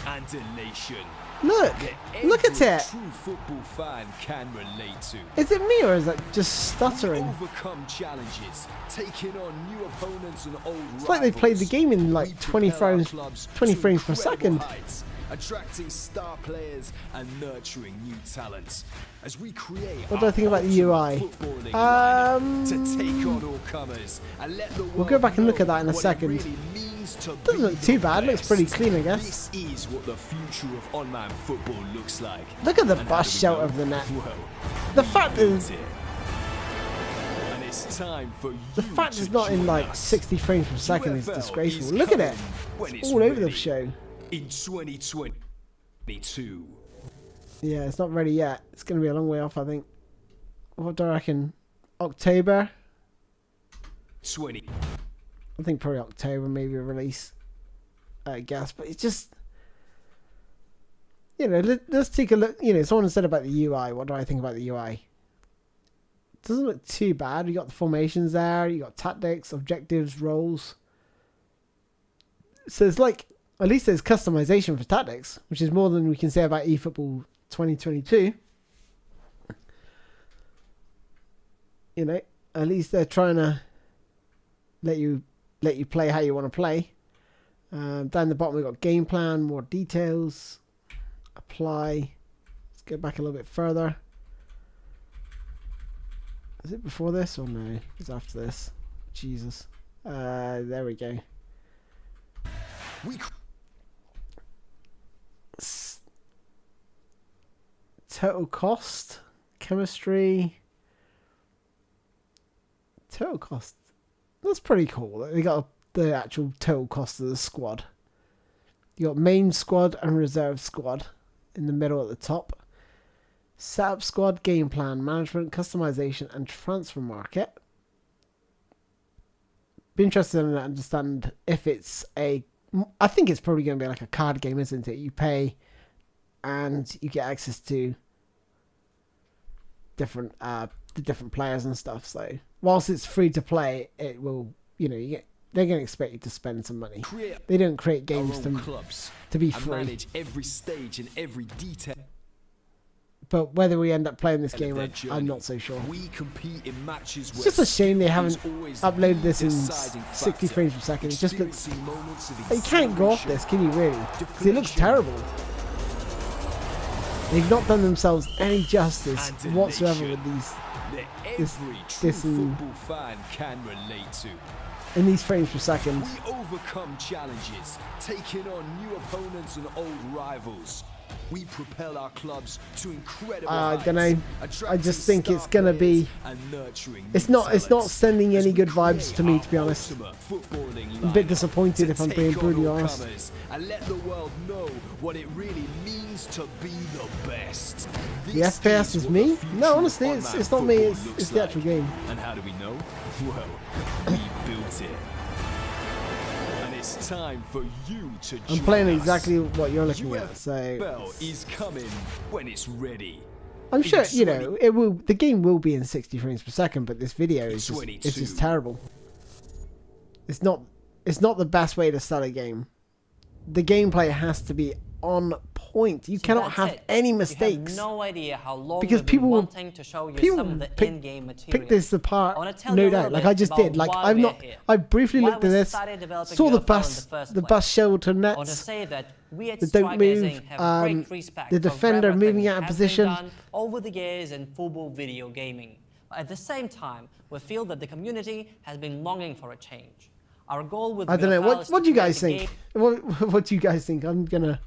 [SPEAKER 6] And elation.
[SPEAKER 1] Look at
[SPEAKER 6] Every
[SPEAKER 1] it.
[SPEAKER 6] true football fan can relate to.
[SPEAKER 1] Is it me or is that just
[SPEAKER 6] We
[SPEAKER 1] stuttering?
[SPEAKER 6] overcome challenges, taking on new opponents and old
[SPEAKER 1] It's like they played the game in
[SPEAKER 6] We
[SPEAKER 1] like 20
[SPEAKER 6] propel our
[SPEAKER 1] frames,
[SPEAKER 6] clubs
[SPEAKER 1] 20
[SPEAKER 6] to
[SPEAKER 1] frames per
[SPEAKER 6] incredible
[SPEAKER 1] second.
[SPEAKER 6] heights, attracting star players and nurturing new talents as we create.
[SPEAKER 1] What do I think about the UI?
[SPEAKER 6] To take on all comers and let the
[SPEAKER 1] We'll go
[SPEAKER 6] world
[SPEAKER 1] back and look
[SPEAKER 6] know
[SPEAKER 1] at that in a
[SPEAKER 6] what it
[SPEAKER 1] second.
[SPEAKER 6] really means to
[SPEAKER 1] Doesn't
[SPEAKER 6] be
[SPEAKER 1] look too
[SPEAKER 6] the
[SPEAKER 1] bad. Looks
[SPEAKER 6] best.
[SPEAKER 1] pretty clean, I guess.
[SPEAKER 6] This is what the future of online football looks like.
[SPEAKER 1] Look at the
[SPEAKER 6] And how
[SPEAKER 1] bus
[SPEAKER 6] do we
[SPEAKER 1] shelter
[SPEAKER 6] know?
[SPEAKER 1] of the net.
[SPEAKER 6] Well,
[SPEAKER 1] The fact is,
[SPEAKER 6] built it. And it's time for
[SPEAKER 1] the
[SPEAKER 6] you
[SPEAKER 1] fact
[SPEAKER 6] to
[SPEAKER 1] it's not in
[SPEAKER 6] join
[SPEAKER 1] like
[SPEAKER 6] us.
[SPEAKER 1] 60 frames per second is
[SPEAKER 6] UFL
[SPEAKER 1] disgraceful.
[SPEAKER 6] is
[SPEAKER 1] Look at it.
[SPEAKER 6] coming when
[SPEAKER 1] It's all over the
[SPEAKER 6] ready.
[SPEAKER 1] show.
[SPEAKER 6] In 2022.
[SPEAKER 1] Yeah, it's not ready yet. It's going to be a long way off, I think. What do I reckon? October?
[SPEAKER 6] 20.
[SPEAKER 1] I think probably October, maybe a release. I guess. But it's just... You know, let's take a look. You know, someone said about the UI. What do I think about the UI? It doesn't look too bad. You got the formations there. You got tactics, objectives, roles. So it's like, at least there's customization for tactics, which is more than we can say about eFootball 2022. You know, at least they're trying to let you play how you want to play. Down the bottom we've got game plan, more details, apply. Let's go back a little bit further. Is it before this or no? It's after this. Jesus. There we go.
[SPEAKER 6] We
[SPEAKER 1] Total cost, chemistry, total cost. That's pretty cool. They got the actual total cost of the squad. You got main squad and reserve squad in the middle at the top. Setup squad, game plan, management, customization, and transfer market. Be interested in to understand if it's a. I think it's probably going to be like a card game, isn't it? You pay, and you get access to different the different players and stuff. So whilst it's free to play, it will, you know, they're going to expect you to spend some money. They don't create games
[SPEAKER 6] clubs
[SPEAKER 1] to be
[SPEAKER 6] and
[SPEAKER 1] free.
[SPEAKER 6] manage every stage and every detail.
[SPEAKER 1] But whether we end up playing this
[SPEAKER 6] of
[SPEAKER 1] game,
[SPEAKER 6] their
[SPEAKER 1] I'm
[SPEAKER 6] journey.
[SPEAKER 1] not so sure.
[SPEAKER 6] We compete in matches
[SPEAKER 1] It's just a shame they haven't uploaded this in
[SPEAKER 6] deciding
[SPEAKER 1] 60
[SPEAKER 6] factor.
[SPEAKER 1] frames per second. It just looks...
[SPEAKER 6] Experiencing moments of
[SPEAKER 1] You can't go off this, can you really? 'Cause it looks terrible. They've not done themselves any justice
[SPEAKER 6] And
[SPEAKER 1] whatsoever
[SPEAKER 6] elation.
[SPEAKER 1] with these
[SPEAKER 6] that
[SPEAKER 1] this-
[SPEAKER 6] every true
[SPEAKER 1] this and-
[SPEAKER 6] football fan can relate to.
[SPEAKER 1] in these frames per second.
[SPEAKER 6] We overcome challenges, taking on new opponents and old rivals. We propel our clubs to incredible
[SPEAKER 1] I
[SPEAKER 6] heights,
[SPEAKER 1] don't know. I
[SPEAKER 6] attracting
[SPEAKER 1] just think
[SPEAKER 6] star
[SPEAKER 1] it's gonna be-
[SPEAKER 6] players and nurturing
[SPEAKER 1] It's
[SPEAKER 6] new
[SPEAKER 1] not
[SPEAKER 6] talents
[SPEAKER 1] sending
[SPEAKER 6] as
[SPEAKER 1] any
[SPEAKER 6] we
[SPEAKER 1] good vibes
[SPEAKER 6] create
[SPEAKER 1] to me,
[SPEAKER 6] our
[SPEAKER 1] to be honest.
[SPEAKER 6] ultimate footballing
[SPEAKER 1] I'm a bit
[SPEAKER 6] lineup
[SPEAKER 1] disappointed
[SPEAKER 6] to
[SPEAKER 1] if I'm
[SPEAKER 6] take
[SPEAKER 1] being
[SPEAKER 6] on
[SPEAKER 1] brutally
[SPEAKER 6] all
[SPEAKER 1] honest.
[SPEAKER 6] comers and let the world know what it really means to be the best.
[SPEAKER 1] The
[SPEAKER 6] This
[SPEAKER 1] FPS is
[SPEAKER 6] what
[SPEAKER 1] me?
[SPEAKER 6] the future
[SPEAKER 1] No,
[SPEAKER 6] of
[SPEAKER 1] honestly,
[SPEAKER 6] online
[SPEAKER 1] it's not me.
[SPEAKER 6] football
[SPEAKER 1] It's
[SPEAKER 6] looks
[SPEAKER 1] the actual
[SPEAKER 6] like.
[SPEAKER 1] game.
[SPEAKER 6] And how do we know? Well, we built it. And it's time for you to
[SPEAKER 1] I'm
[SPEAKER 6] join
[SPEAKER 1] playing
[SPEAKER 6] us.
[SPEAKER 1] exactly what you're looking at, so
[SPEAKER 6] UFL is coming when it's ready.
[SPEAKER 1] I'm sure,
[SPEAKER 6] in
[SPEAKER 1] you know, it will. The game will be in 60 frames per second, but this video is just,
[SPEAKER 6] 22.
[SPEAKER 1] it's just terrible. It's not the best way to start a game. The gameplay has to be on point. You
[SPEAKER 2] So
[SPEAKER 1] cannot
[SPEAKER 2] that's
[SPEAKER 1] have
[SPEAKER 2] it.
[SPEAKER 1] any
[SPEAKER 2] You
[SPEAKER 1] mistakes.
[SPEAKER 2] have no idea how long
[SPEAKER 1] Because
[SPEAKER 2] we've
[SPEAKER 1] people
[SPEAKER 2] been
[SPEAKER 1] will-
[SPEAKER 2] wanting to show you
[SPEAKER 1] People
[SPEAKER 2] some of the
[SPEAKER 1] pick-
[SPEAKER 2] in-game material.
[SPEAKER 1] Pick this apart,
[SPEAKER 2] I wanna tell
[SPEAKER 1] no
[SPEAKER 2] you a
[SPEAKER 1] doubt.
[SPEAKER 2] little
[SPEAKER 1] Like
[SPEAKER 2] bit
[SPEAKER 1] I just
[SPEAKER 2] about
[SPEAKER 1] did. Like
[SPEAKER 2] why
[SPEAKER 1] I've
[SPEAKER 2] we're
[SPEAKER 1] not.
[SPEAKER 2] here.
[SPEAKER 1] I briefly
[SPEAKER 2] Why
[SPEAKER 1] looked at
[SPEAKER 2] we
[SPEAKER 1] this,
[SPEAKER 2] started developing
[SPEAKER 1] saw the
[SPEAKER 2] UFL in
[SPEAKER 1] bus,
[SPEAKER 2] the first
[SPEAKER 1] the
[SPEAKER 2] place.
[SPEAKER 1] bus shelter
[SPEAKER 2] I want to
[SPEAKER 1] nets.
[SPEAKER 2] say that we at
[SPEAKER 1] The don't
[SPEAKER 2] Strike
[SPEAKER 1] move,
[SPEAKER 2] Racing have great respect
[SPEAKER 1] the
[SPEAKER 2] for
[SPEAKER 1] defender
[SPEAKER 2] everything
[SPEAKER 1] moving out of
[SPEAKER 2] has been
[SPEAKER 1] position.
[SPEAKER 2] done over the years in football video gaming. But at the same time, we feel that the community has been longing for a change. Our goal with
[SPEAKER 1] I don't know.
[SPEAKER 2] UFL is
[SPEAKER 1] What
[SPEAKER 2] to
[SPEAKER 1] do you
[SPEAKER 2] create
[SPEAKER 1] guys
[SPEAKER 2] a
[SPEAKER 1] think?
[SPEAKER 2] game
[SPEAKER 1] What do you guys think? I'm gonna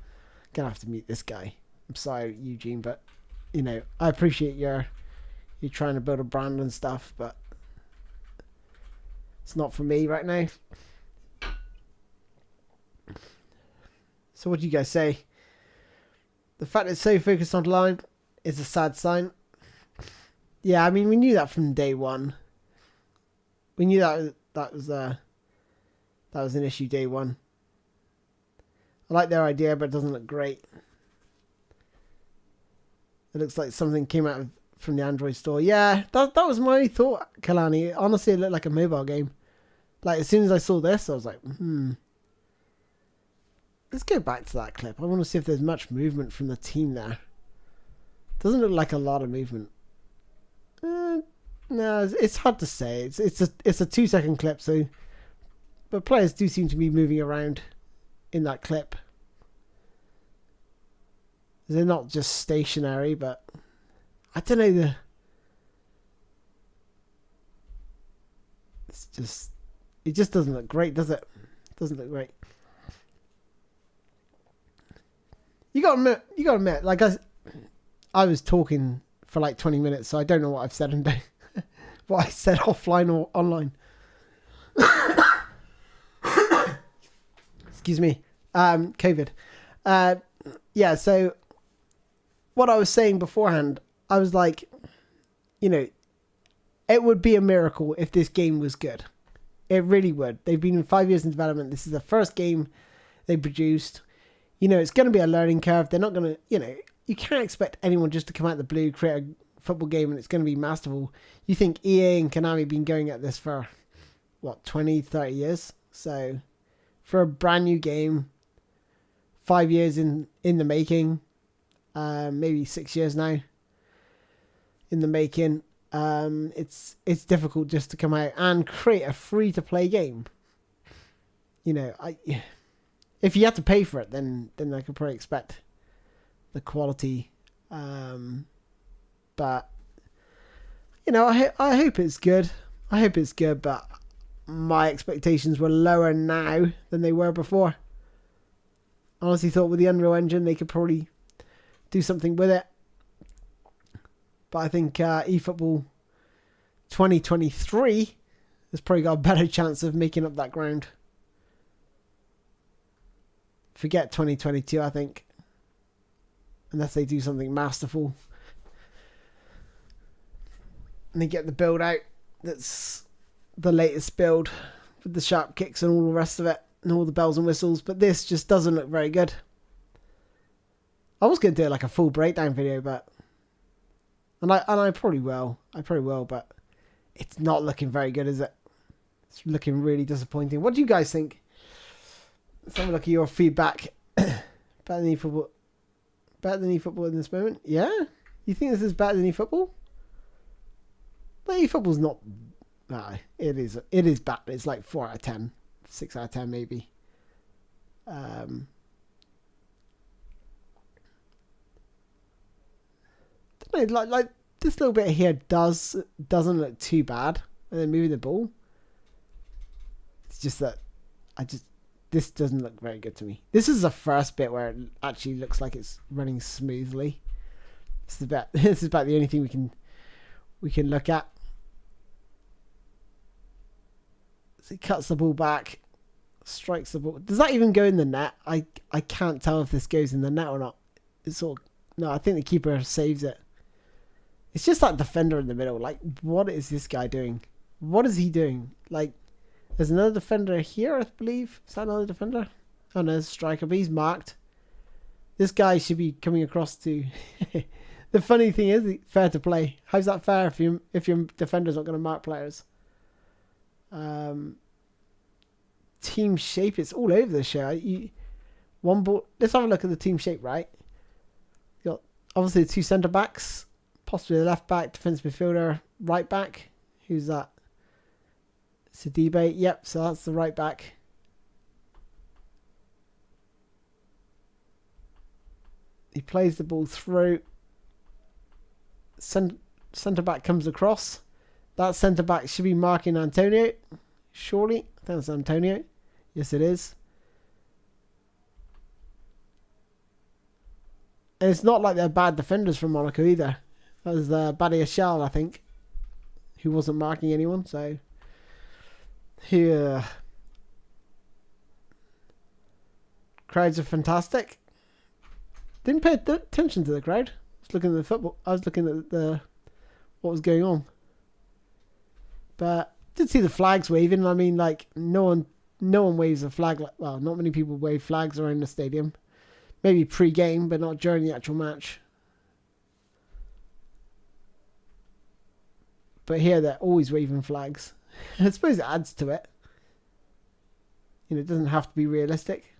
[SPEAKER 1] have to meet this guy. I'm sorry, Eugene, but you know, I appreciate you're trying to build a brand and stuff, but it's not for me right now. So what do you guys say? The fact it's so focused online is a sad sign. Yeah, I mean, we knew that from day one. We knew that was an issue day one. I like their idea, but it doesn't look great. It looks like something came out of from the Android store. Yeah, that was my thought, Kalani. Honestly, it looked like a mobile game. Like, as soon as I saw this, I was like, Let's go back to that clip. I want to see if there's much movement from the team there. Doesn't look like a lot of movement. No, it's hard to say. It's a 2-second clip, so but players do seem to be moving around in that clip. They're not just stationary, but I don't know. It just doesn't look great, does it? Doesn't look great. You gotta admit, like I was talking for like 20 minutes, so I don't know what I've said and what I said offline or online. Excuse me. COVID. Yeah, so what I was saying beforehand, I was like, you know, it would be a miracle if this game was good. It really would. They've been 5 years in development. This is the first game they produced. You know, it's going to be a learning curve. They're not going to, you know, you can't expect anyone just to come out the blue, create a football game, and it's going to be masterful. You think EA and Konami have been going at this for, what, 20, 30 years? So, for a brand new game, 5 years in the making, maybe 6 years now in the making, it's difficult just to come out and create a free-to-play game. You know, if you had to pay for it, then I could probably expect the quality. But, you know, I hope it's good. I hope it's good, but my expectations were lower now than they were before. I honestly thought with the Unreal Engine they could probably do something with it. But I think eFootball 2023 has probably got a better chance of making up that ground. Forget 2022, I think. Unless they do something masterful. And they get the build out that's the latest build with the sharp kicks and all the rest of it and all the bells and whistles. But this just doesn't look very good. I was going to do like a full breakdown video, but... And I probably will. But it's not looking very good, is it? It's looking really disappointing. What do you guys think? Let's have a look at your feedback. Better than eFootball. Better than eFootball in this moment? Yeah? You think this is better than eFootball? Well, eFootball's not... it is bad. It's like 4 out of 10. 6 out of 10 maybe. Don't know, like this little bit here doesn't look too bad. And then moving the ball. It's just that this doesn't look very good to me. This is the first bit where it actually looks like it's running smoothly. This is about the only thing we can look at. So he cuts the ball back, strikes the ball. Does that even go in the net? I can't tell if this goes in the net or not. No, I think the keeper saves it. It's just that defender in the middle. Like, what is this guy doing? What is he doing? Like, there's another defender here, I believe. Is that another defender? Oh no, there's a striker, but he's marked. This guy should be coming across to... The funny thing is, fair to play. How's that fair if your defender's not going to mark players? Team shape, it's all over the show. One ball. Let's have a look at the team shape, right? You got obviously the two centre backs, possibly the left back, defensive midfielder, right back. Who's that? Sidibe. Yep, so that's the right back. He plays the ball through. Centre back comes across. That centre back should be marking Antonio. Surely. I think that's Antonio. Yes, it is. And it's not like they're bad defenders from Monaco either. That was Badiashile, I think, who wasn't marking anyone. So here, crowds are fantastic. Didn't pay attention to the crowd. I was looking at the football. I was looking at what was going on. But did see the flags waving. I mean, like no one waves a flag. Well, not many people wave flags around the stadium. Maybe pre-game, but not during the actual match. But here they're always waving flags. I suppose it adds to it. You know, it doesn't have to be realistic.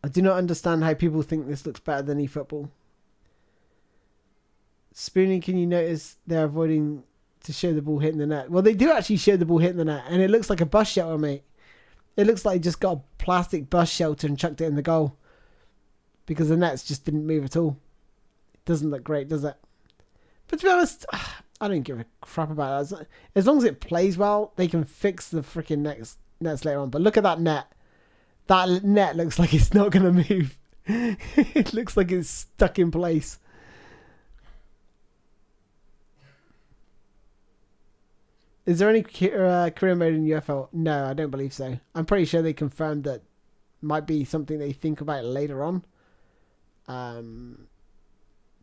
[SPEAKER 1] I do not understand how people think this looks better than eFootball. Spoony, can you notice they're avoiding to show the ball hitting the net? Well, they do actually show the ball hitting the net, and it looks like a bus shelter, mate. It looks like he just got a plastic bus shelter and chucked it in the goal. Because the nets just didn't move at all. It doesn't look great, does it? But to be honest, I don't give a crap about that. As long as it plays well, they can fix the freaking nets later on. But look at that net. That net looks like it's not going to move. It looks like it's stuck in place. Is there any career mode in UFL? No, I don't believe so. I'm pretty sure they confirmed that might be something they think about later on.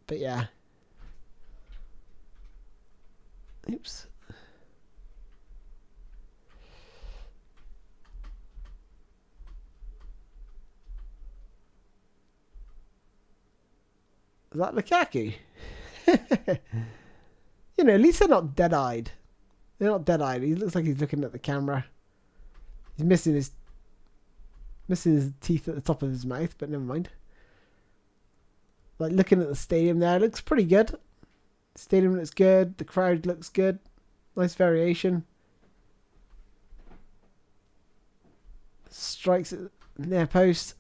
[SPEAKER 1] But yeah. Oops. Is that Lukaku? You know, at least they're not dead-eyed. They're not dead-eyed. He looks like he's looking at the camera. He's missing his teeth at the top of his mouth, but never mind. Like looking at the stadium there, it looks pretty good. Stadium looks good. The crowd looks good. Nice variation. Strikes at their post.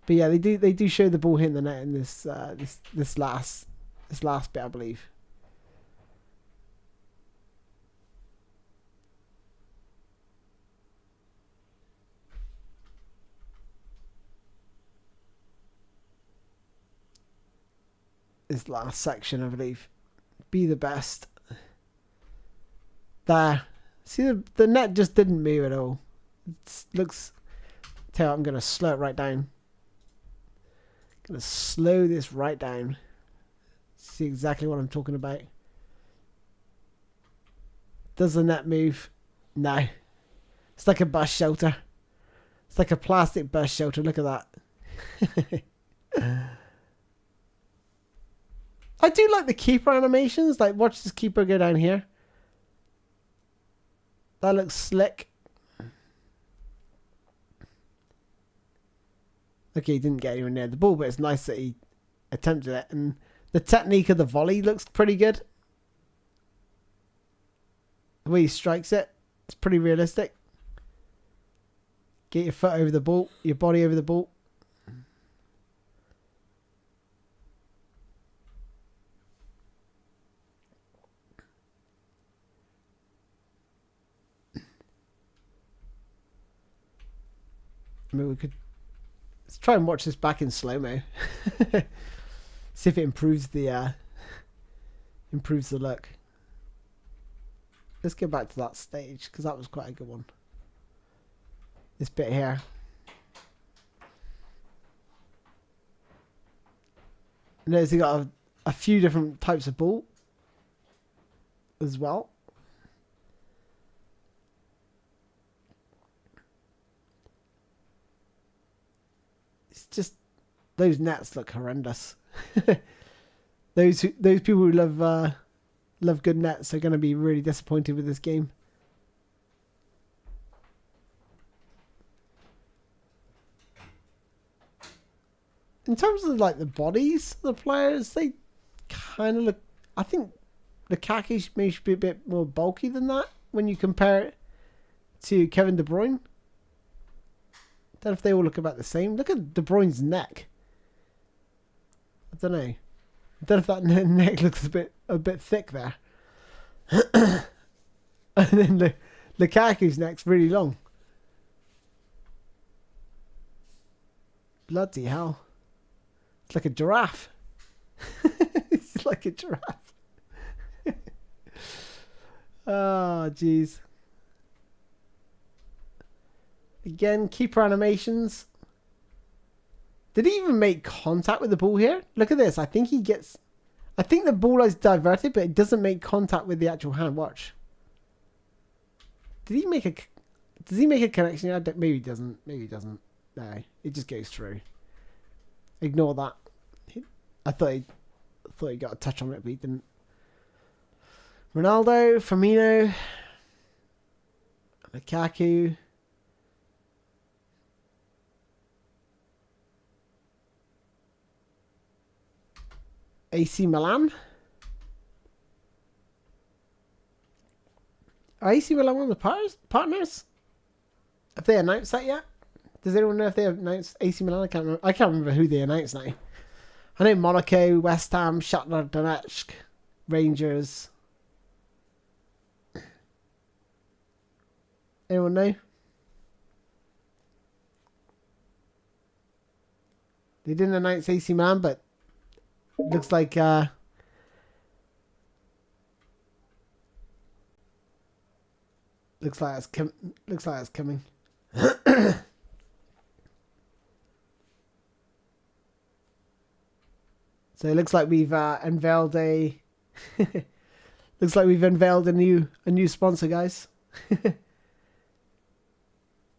[SPEAKER 1] But yeah, they do show the ball hitting the net in this last bit, I believe. This last section, I believe. Be the best. There. See, the net just didn't move at all. It looks... Tell you what, I'm going to slow it right down. Going to slow this right down. See exactly what I'm talking about. Does the net move? No. It's like a bus shelter. It's like a plastic bus shelter. Look at that. I do like the keeper animations. Like, watch this keeper go down here. That looks slick. Okay, he didn't get anywhere near the ball, but it's nice that he attempted it. And the technique of the volley looks pretty good. The way he strikes it, it's pretty realistic. Get your foot over the ball, your body over the ball. I mean, we could... Let's try and watch this back in slow-mo. See if it improves the look. Let's go back to that stage, because that was quite a good one. This bit here. Notice you got a few different types of ball as well. It's just those nets look horrendous. Those people who love good nets are going to be really disappointed with this game. In terms of like the bodies of the players, they kind of look... I think Lukaku maybe should be a bit more bulky than that when you compare it to Kevin De Bruyne. I don't know if they all look about the same. Look at De Bruyne's neck. I don't know. I don't know if that neck looks a bit thick there. And then Lukaku's neck's really long. Bloody hell. It's like a giraffe. It's like a giraffe. Oh, jeez. Again, keeper animations. Did he even make contact with the ball here? Look at this. I think he gets... I think the ball is diverted, but it doesn't make contact with the actual hand. Watch. Did he make a... Does he make a connection? Maybe he doesn't. Maybe he doesn't. No, it just goes through. Ignore that. I thought thought he got a touch on it, but he didn't. Ronaldo, Firmino, Lukaku. AC Milan. Are AC Milan one of the partners? Have they announced that yet? Does anyone know if they have announced AC Milan? I can't remember who they announced now. I know Monaco, West Ham, Shakhtar Donetsk, Rangers. Anyone know? They didn't announce AC Milan, but looks like looks like it's coming. So it looks like we've unveiled a looks like we've unveiled a new sponsor, guys.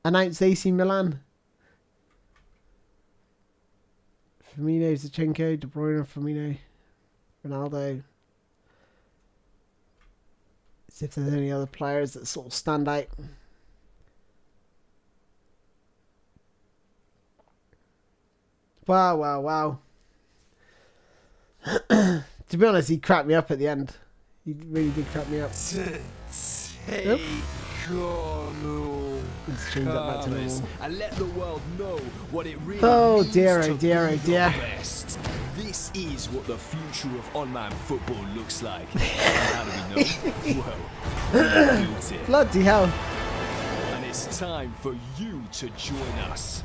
[SPEAKER 1] Announced AC Milan. Firmino, Zinchenko, De Bruyne, Firmino, Ronaldo. See if there's any other players that sort of stand out. Wow, wow, wow. To be honest, he cracked me up at the end. He really did crack me up. Let's change that back to normal.
[SPEAKER 6] And let the world know what it really means
[SPEAKER 1] dear,
[SPEAKER 6] to
[SPEAKER 1] oh dear, oh
[SPEAKER 6] be
[SPEAKER 1] dear.
[SPEAKER 6] the best. This is what the future of online football looks like. And how do we know? Well, we built it.
[SPEAKER 1] Bloody hell.
[SPEAKER 6] And it's time for you to join us.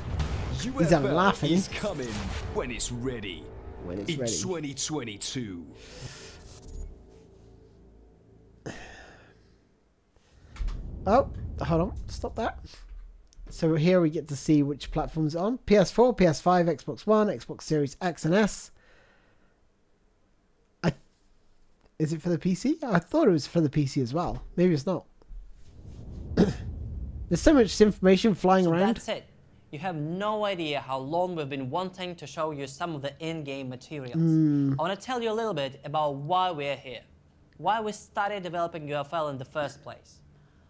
[SPEAKER 1] He's having laughing.
[SPEAKER 6] is coming when it's ready.
[SPEAKER 1] When it's
[SPEAKER 6] in
[SPEAKER 1] ready.
[SPEAKER 6] 2022.
[SPEAKER 1] Oh, hold on. Stop that. So here we get to see which platforms it's on. PS4, PS5, Xbox One, Xbox Series X and S. Is it for the PC? I thought it was for the PC as well. Maybe it's not. There's so much information flying around.
[SPEAKER 2] That's it. You have no idea how long we've been wanting to show you some of the in-game materials. I want to tell you a little bit about why we're here, why we started developing UFL in the first place.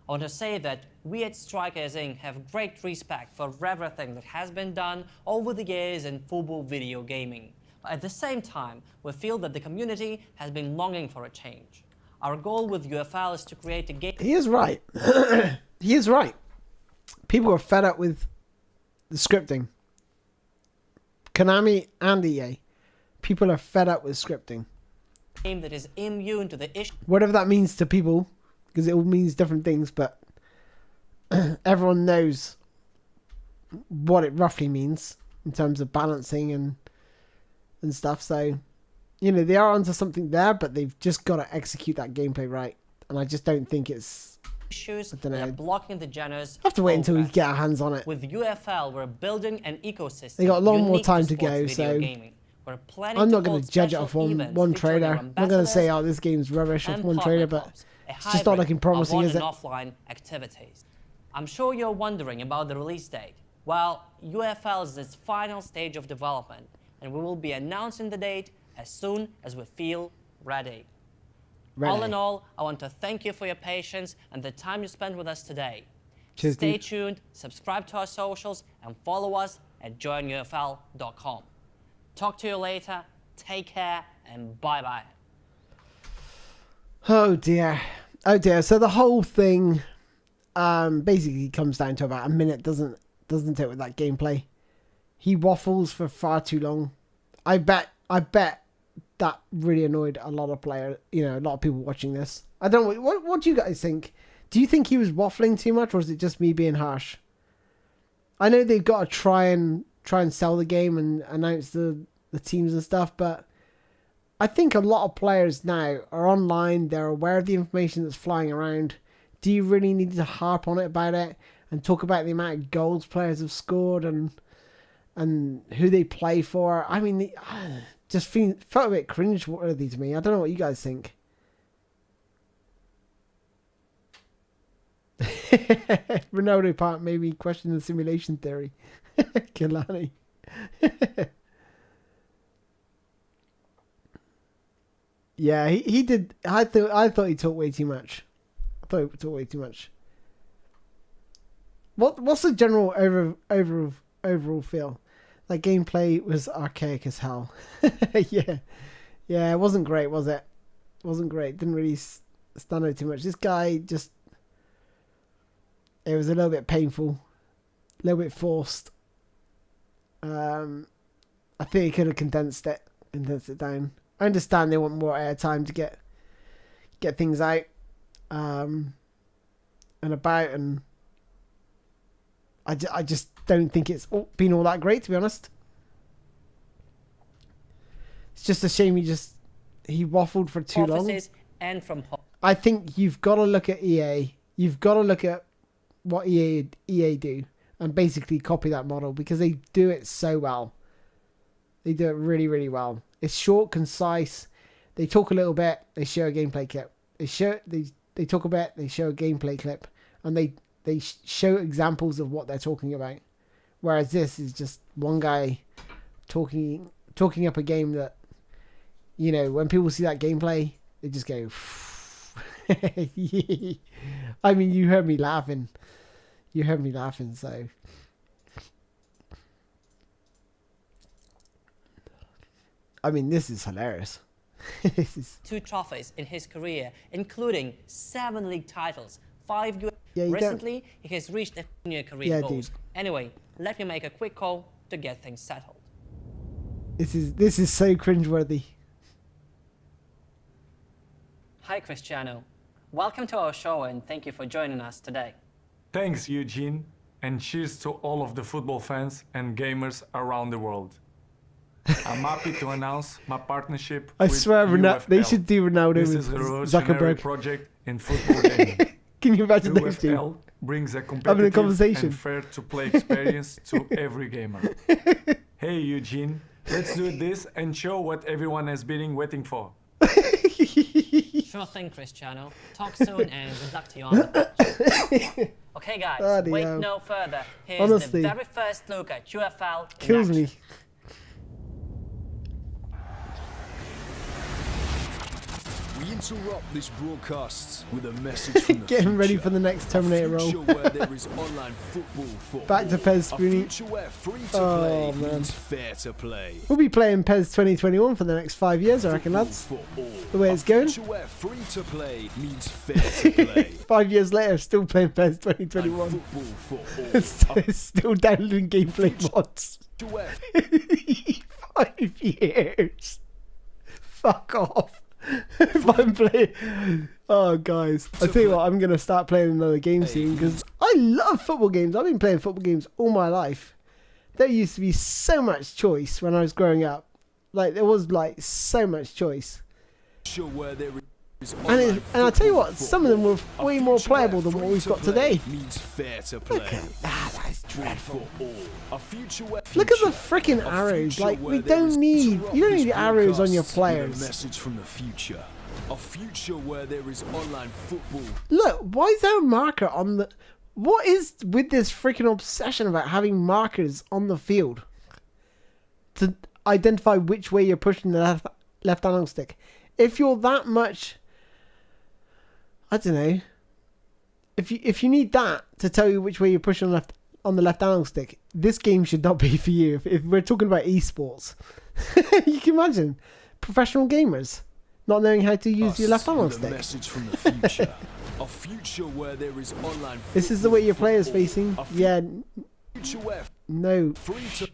[SPEAKER 2] I want to say that we at Strikers Inc. have great respect for everything that has been done over the years in football video gaming. But at the same time, we feel that the community has been longing for a change. Our goal with UFL is to create a game.
[SPEAKER 1] He is right. He is right. People are fed up with the scripting. Konami and EA. People are fed up with scripting.
[SPEAKER 2] Game that is immune to the issue.
[SPEAKER 1] Whatever that means to people, because it all means different things, but everyone knows what it roughly means in terms of balancing and stuff. So, you know, they are onto something there, but they've just got to execute that gameplay right. And I just don't think it's...
[SPEAKER 2] Issues
[SPEAKER 1] I
[SPEAKER 2] that
[SPEAKER 1] don't know.
[SPEAKER 2] are blocking the genres.
[SPEAKER 1] I have to wait until we
[SPEAKER 2] progress.
[SPEAKER 1] get our hands on it.
[SPEAKER 2] With UFL, we're building an ecosystem.
[SPEAKER 1] They got a lot more
[SPEAKER 2] unique
[SPEAKER 1] time to
[SPEAKER 2] sports
[SPEAKER 1] go,
[SPEAKER 2] video
[SPEAKER 1] so
[SPEAKER 2] gaming. We're planning
[SPEAKER 1] I'm not
[SPEAKER 2] to
[SPEAKER 1] going
[SPEAKER 2] hold
[SPEAKER 1] to judge it
[SPEAKER 2] special
[SPEAKER 1] off one
[SPEAKER 2] events
[SPEAKER 1] trailer.
[SPEAKER 2] featuring our
[SPEAKER 1] I'm not going to say,
[SPEAKER 2] ambassadors
[SPEAKER 1] oh, this game's rubbish off
[SPEAKER 2] and
[SPEAKER 1] one
[SPEAKER 2] partner
[SPEAKER 1] trailer, but
[SPEAKER 2] clubs, a
[SPEAKER 1] it's just not
[SPEAKER 2] hybrid
[SPEAKER 1] looking
[SPEAKER 2] of
[SPEAKER 1] promising,
[SPEAKER 2] on
[SPEAKER 1] is
[SPEAKER 2] and
[SPEAKER 1] it?
[SPEAKER 2] offline activities. I'm sure you're wondering about the release date. Well, UFL is its final stage of development, and we will be announcing the date as soon as we feel ready. All in all, I want to thank you for your patience and the time you spent with us today.
[SPEAKER 1] Cheers,
[SPEAKER 2] Stay
[SPEAKER 1] dude.
[SPEAKER 2] tuned, subscribe to our socials, and follow us at joinufl.com. Talk to you later, take care, and bye-bye.
[SPEAKER 1] Oh dear. Oh dear. So the whole thing basically comes down to about a minute, doesn't it, with that gameplay. He waffles for far too long. I bet that really annoyed a lot of players, you know, a lot of people watching this. I don't know, what do you guys think? Do you think he was waffling too much, or is it just me being harsh? I know they've got to try and sell the game and announce the teams and stuff, but I think a lot of players now are online, they're aware of the information that's flying around. Do you really need to harp on it about it and talk about the amount of goals players have scored and who they play for? I mean, just felt a bit cringe-worthy to me. I don't know what you guys think. Ronaldo part made me question the simulation theory. Kilani. Yeah, he did. I thought he talked way too much. I thought he talked way too much. What's the general overall feel? Like gameplay was archaic as hell. Yeah, it wasn't great, was it? It wasn't great. Didn't really stand out too much. This guy just, it was a little bit painful, a little bit forced. I think he could have condensed it down. I understand they want more airtime to get things out and about, and I just don't think it's been all that great, to be honest. It's just a shame he waffled for too long.
[SPEAKER 2] And from home.
[SPEAKER 1] I think you've got to look at EA. You've got to look at what EA do and basically copy that model, because they do it so well. They do it really, really well. It's short, concise. They talk a little bit. They show a gameplay clip. They talk a bit. They show a gameplay clip, and they show examples of what they're talking about. Whereas this is just one guy talking up a game that, you know, when people see that gameplay, they just go. I mean, you heard me laughing. So. I mean, this is hilarious.
[SPEAKER 2] 2 trophies in his career, including 7 league titles, 5 US.
[SPEAKER 1] Yeah,
[SPEAKER 2] Recently, he has reached a junior career goals. Dude. Anyway, let me make a quick call to get things settled.
[SPEAKER 1] This is so cringeworthy.
[SPEAKER 2] Hi, Cristiano. Welcome to our show, and thank you for joining us today.
[SPEAKER 5] Thanks, Eugene, and cheers to all of the football fans and gamers around the world. I'm happy to announce my partnership
[SPEAKER 1] I
[SPEAKER 5] with
[SPEAKER 1] swear,
[SPEAKER 5] UFL.
[SPEAKER 1] they should do Ronaldo
[SPEAKER 5] This
[SPEAKER 1] with
[SPEAKER 5] is a revolutionary
[SPEAKER 1] Zuckerberg.
[SPEAKER 5] project in football gaming.
[SPEAKER 1] Can you imagine those
[SPEAKER 5] UFL
[SPEAKER 1] two
[SPEAKER 5] brings a
[SPEAKER 1] having a
[SPEAKER 5] competitive
[SPEAKER 1] conversation?
[SPEAKER 5] and fair-to-play experience to every gamer. Hey, Eugene, let's do this and show what everyone has been waiting for.
[SPEAKER 2] Sure thing, Cristiano. Talk soon, and good luck to you on the pitch. Okay, guys,
[SPEAKER 1] Bloody
[SPEAKER 2] wait
[SPEAKER 1] hell.
[SPEAKER 2] no further. Here's
[SPEAKER 1] Honestly,
[SPEAKER 2] the very first look at UFL.
[SPEAKER 1] Kills me.
[SPEAKER 6] We interrupt this broadcast with a message from the
[SPEAKER 1] Getting ready
[SPEAKER 6] future.
[SPEAKER 1] for the next Terminator
[SPEAKER 6] A
[SPEAKER 1] role.
[SPEAKER 6] future where there is online football for
[SPEAKER 1] Back to
[SPEAKER 6] all.
[SPEAKER 1] Pez,
[SPEAKER 6] A
[SPEAKER 1] Spoony.
[SPEAKER 6] future where free to
[SPEAKER 1] Oh,
[SPEAKER 6] play
[SPEAKER 1] man.
[SPEAKER 6] means fair to play.
[SPEAKER 1] We'll be playing PES 2021 for the next 5 years, I reckon, lads.
[SPEAKER 6] For all.
[SPEAKER 1] The way it's going.
[SPEAKER 6] A future where free to play means fair to play.
[SPEAKER 1] 5 years later, still playing PES 2021.
[SPEAKER 6] And football for all.
[SPEAKER 1] It's still downloading gameplay mods.
[SPEAKER 6] To where
[SPEAKER 1] 5 years. Fuck off. If I'm playing. Oh, guys. I tell you what, I'm going to start playing another game soon, because I love football games. I've been playing football games all my life. There used to be so much choice when I was growing up. Like, there was, like, so much choice.
[SPEAKER 6] Sure where there is
[SPEAKER 1] And I tell you what, some of them were way more playable than what we've got today.
[SPEAKER 6] Means fair to play.
[SPEAKER 1] That is dreadful.
[SPEAKER 6] For all. A future where
[SPEAKER 1] Look at the freaking arrows. Like, we don't need... You don't need arrows on your
[SPEAKER 6] A
[SPEAKER 1] players.
[SPEAKER 6] message from the future. A future where there is online football.
[SPEAKER 1] Look, why is there a marker on the... What is with this freaking obsession about having markers on the field to identify which way you're pushing the left analog stick? If you're that much... I don't know. If you need that to tell you which way you're pushing on the left analog stick, this game should not be for you. If we're talking about esports, you can imagine professional gamers not knowing how to use your left analog
[SPEAKER 6] With a
[SPEAKER 1] stick.
[SPEAKER 6] message from the future. A future where there is online
[SPEAKER 1] This is the way your player's
[SPEAKER 6] football.
[SPEAKER 1] facing.
[SPEAKER 6] A
[SPEAKER 1] Yeah,
[SPEAKER 6] future where
[SPEAKER 1] no.
[SPEAKER 6] free to